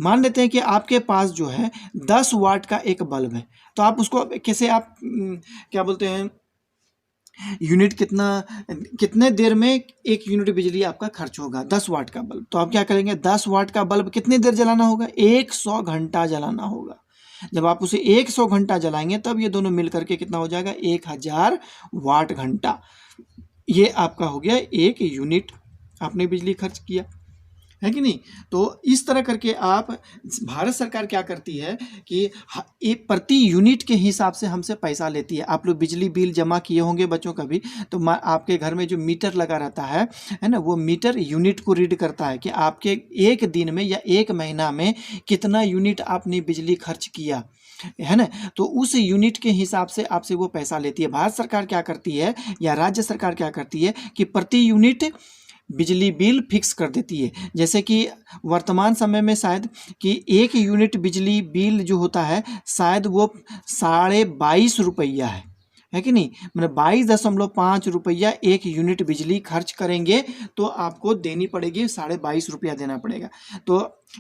[SPEAKER 1] मान लेते हैं कि आपके पास जो है 10 वाट का एक बल्ब है, तो आप उसको कैसे आप क्या बोलते हैं, यूनिट कितने देर में 1 यूनिट बिजली आपका खर्च होगा, 10 वाट का बल्ब। तो आप क्या करेंगे, 10 वाट का बल्ब कितनी देर जलाना होगा, 100 घंटा जलाना होगा। जब आप उसे 100 घंटा जलाएंगे तब ये दोनों मिलकर के कितना हो जाएगा, 1000 वाट घंटा। ये आपका हो गया 1 यूनिट आपने बिजली खर्च किया, है कि नहीं। तो इस तरह करके आप, भारत सरकार क्या करती है कि एक प्रति यूनिट के हिसाब से हमसे पैसा लेती है। आप लोग बिजली बिल जमा किए होंगे बच्चों कभी, तो आपके घर में जो मीटर लगा रहता है ना, वो मीटर यूनिट को रीड करता है कि आपके एक दिन में या एक महीना में कितना यूनिट आपने बिजली खर्च किया, है ना। तो उस यूनिट के हिसाब से आपसे वो पैसा लेती है। भारत सरकार क्या करती है या राज्य सरकार क्या करती है कि प्रति यूनिट बिजली बिल फिक्स कर देती है। जैसे कि वर्तमान समय में शायद कि 1 यूनिट बिजली बिल जो होता है शायद वो 22.5 रुपया है कि नहीं, मतलब 22.5 रुपया 1 यूनिट बिजली खर्च करेंगे तो आपको देनी पड़ेगी, 22.5 रुपया देना पड़ेगा। तो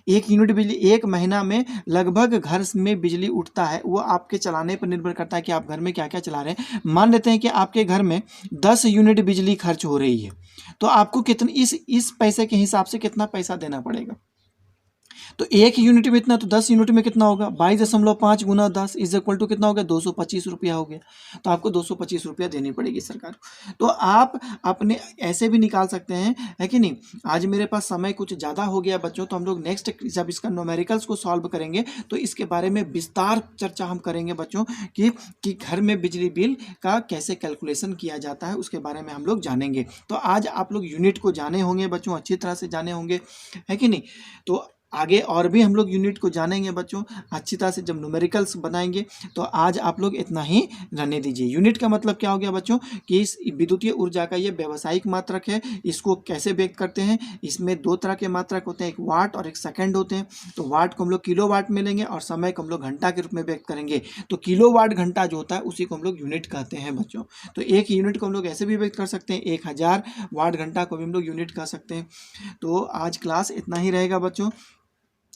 [SPEAKER 1] 1 यूनिट बिजली एक महीना में लगभग घर में बिजली उठता है, वो आपके चलाने पर निर्भर करता है कि आप घर में क्या क्या चला रहे हैं। मान लेते हैं कि आपके घर में 10 यूनिट बिजली खर्च हो रही है, तो आपको कितने इस पैसे के हिसाब से कितना पैसा देना पड़ेगा। तो 1 यूनिट में इतना, तो 10 यूनिट में कितना होगा, 22.5 गुना 10 इज इक्वल टू कितना हो गया, 225 रुपया हो गया। तो आपको 225 रुपया देनी पड़ेगी सरकार को। तो आप अपने ऐसे भी निकाल सकते हैं, है कि नहीं। आज मेरे पास समय कुछ ज़्यादा हो गया बच्चों, तो हम लोग नेक्स्ट जब इसका न्यूमेरिकल्स को सॉल्व करेंगे तो इसके बारे में विस्तार चर्चा हम करेंगे बच्चों कि घर में बिजली बिल का कैसे कैलकुलेशन किया जाता है, उसके बारे में हम लोग जानेंगे। तो आज आप लोग यूनिट को जाने होंगे बच्चों, अच्छी तरह से जाने होंगे, है कि नहीं। तो आगे और भी हम लोग यूनिट को जानेंगे बच्चों अच्छी तरह से, जब न्यूमेरिकल्स बनाएंगे। तो आज आप लोग इतना ही रहने दीजिए। यूनिट का मतलब क्या हो गया बच्चों कि इस विद्युतीय ऊर्जा का ये व्यावसायिक मात्रक है। इसको कैसे व्यक्त करते हैं, इसमें दो तरह के मात्रक होते हैं, एक वाट और एक सेकंड होते हैं। तो वाट को हम लोग किलो वाट में लेंगे और समय को हम लोग घंटा के रूप में व्यक्त करेंगे। तो किलो वाट घंटा जो होता है उसी को हम लोग यूनिट कहते हैं बच्चों। तो एक यूनिट को हम लोग ऐसे भी व्यक्त कर सकते हैं, 1000 वाट घंटा को भी हम लोग यूनिट कह सकते हैं। तो आज क्लास इतना ही रहेगा बच्चों।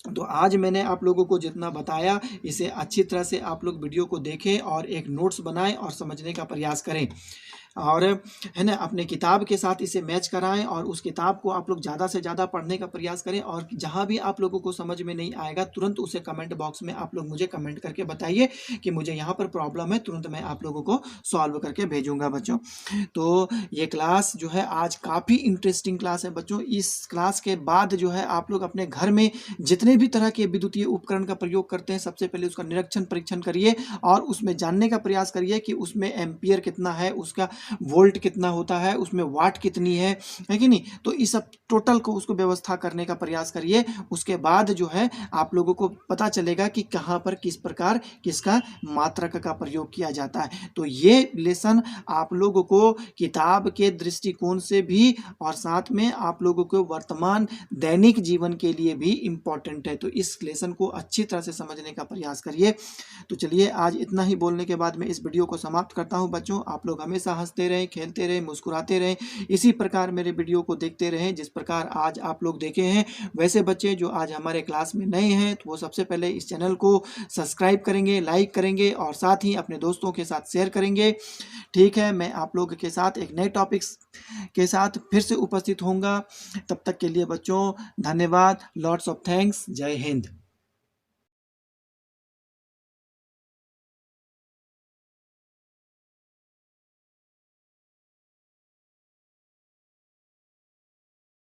[SPEAKER 1] तो आज मैंने आप लोगों को जितना बताया, इसे अच्छी तरह से आप लोग वीडियो को देखें और एक नोट्स बनाएं और समझने का प्रयास करें, और है ना अपने किताब के साथ इसे मैच कराएं और उस किताब को आप लोग ज़्यादा से ज़्यादा पढ़ने का प्रयास करें। और जहां भी आप लोगों को समझ में नहीं आएगा तुरंत उसे कमेंट बॉक्स में आप लोग मुझे कमेंट करके बताइए कि मुझे यहाँ पर प्रॉब्लम है, तुरंत मैं आप लोगों को सॉल्व करके भेजूंगा बच्चों। तो ये क्लास जो है आज काफ़ी इंटरेस्टिंग क्लास है बच्चों। इस क्लास के बाद जो है आप लोग अपने घर में जितने भी तरह के विद्युतीय उपकरण का प्रयोग करते हैं, सबसे पहले उसका निरीक्षण परीक्षण करिए और उसमें जानने का प्रयास करिए कि उसमें एम्पियर कितना है, उसका वोल्ट कितना होता है, उसमें वाट कितनी है कि नहीं। तो इस सब टोटल को उसको व्यवस्था करने का प्रयास करिए। उसके बाद जो है आप लोगों को पता चलेगा कि कहाँ पर किस प्रकार किसका मात्रक का प्रयोग किया जाता है। तो ये लेसन आप लोगों को किताब के दृष्टिकोण से भी और साथ में आप लोगों को वर्तमान दैनिक जीवन के लिए भी इम्पोर्टेंट है। तो इस लेसन को अच्छी तरह से समझने का प्रयास करिए। तो चलिए आज इतना ही बोलने के बाद मैं इस वीडियो को समाप्त करता हूं बच्चों। आप लोग हमेशा हंसते रहें, खेलते रहें, मुस्कुराते रहें, इसी प्रकार मेरे वीडियो को देखते रहें जिस प्रकार आज आप लोग देखे हैं। वैसे बच्चे जो आज हमारे क्लास में नए हैं तो वो सबसे पहले इस चैनल को सब्सक्राइब करेंगे, लाइक करेंगे और साथ ही अपने दोस्तों के साथ शेयर करेंगे। ठीक है, मैं आप लोगों के साथ एक नए टॉपिक्स के साथ फिर से उपस्थित होऊंगा। तब तक के लिए बच्चों धन्यवाद, लॉट्स ऑफ थैंक्स, जय हिंद।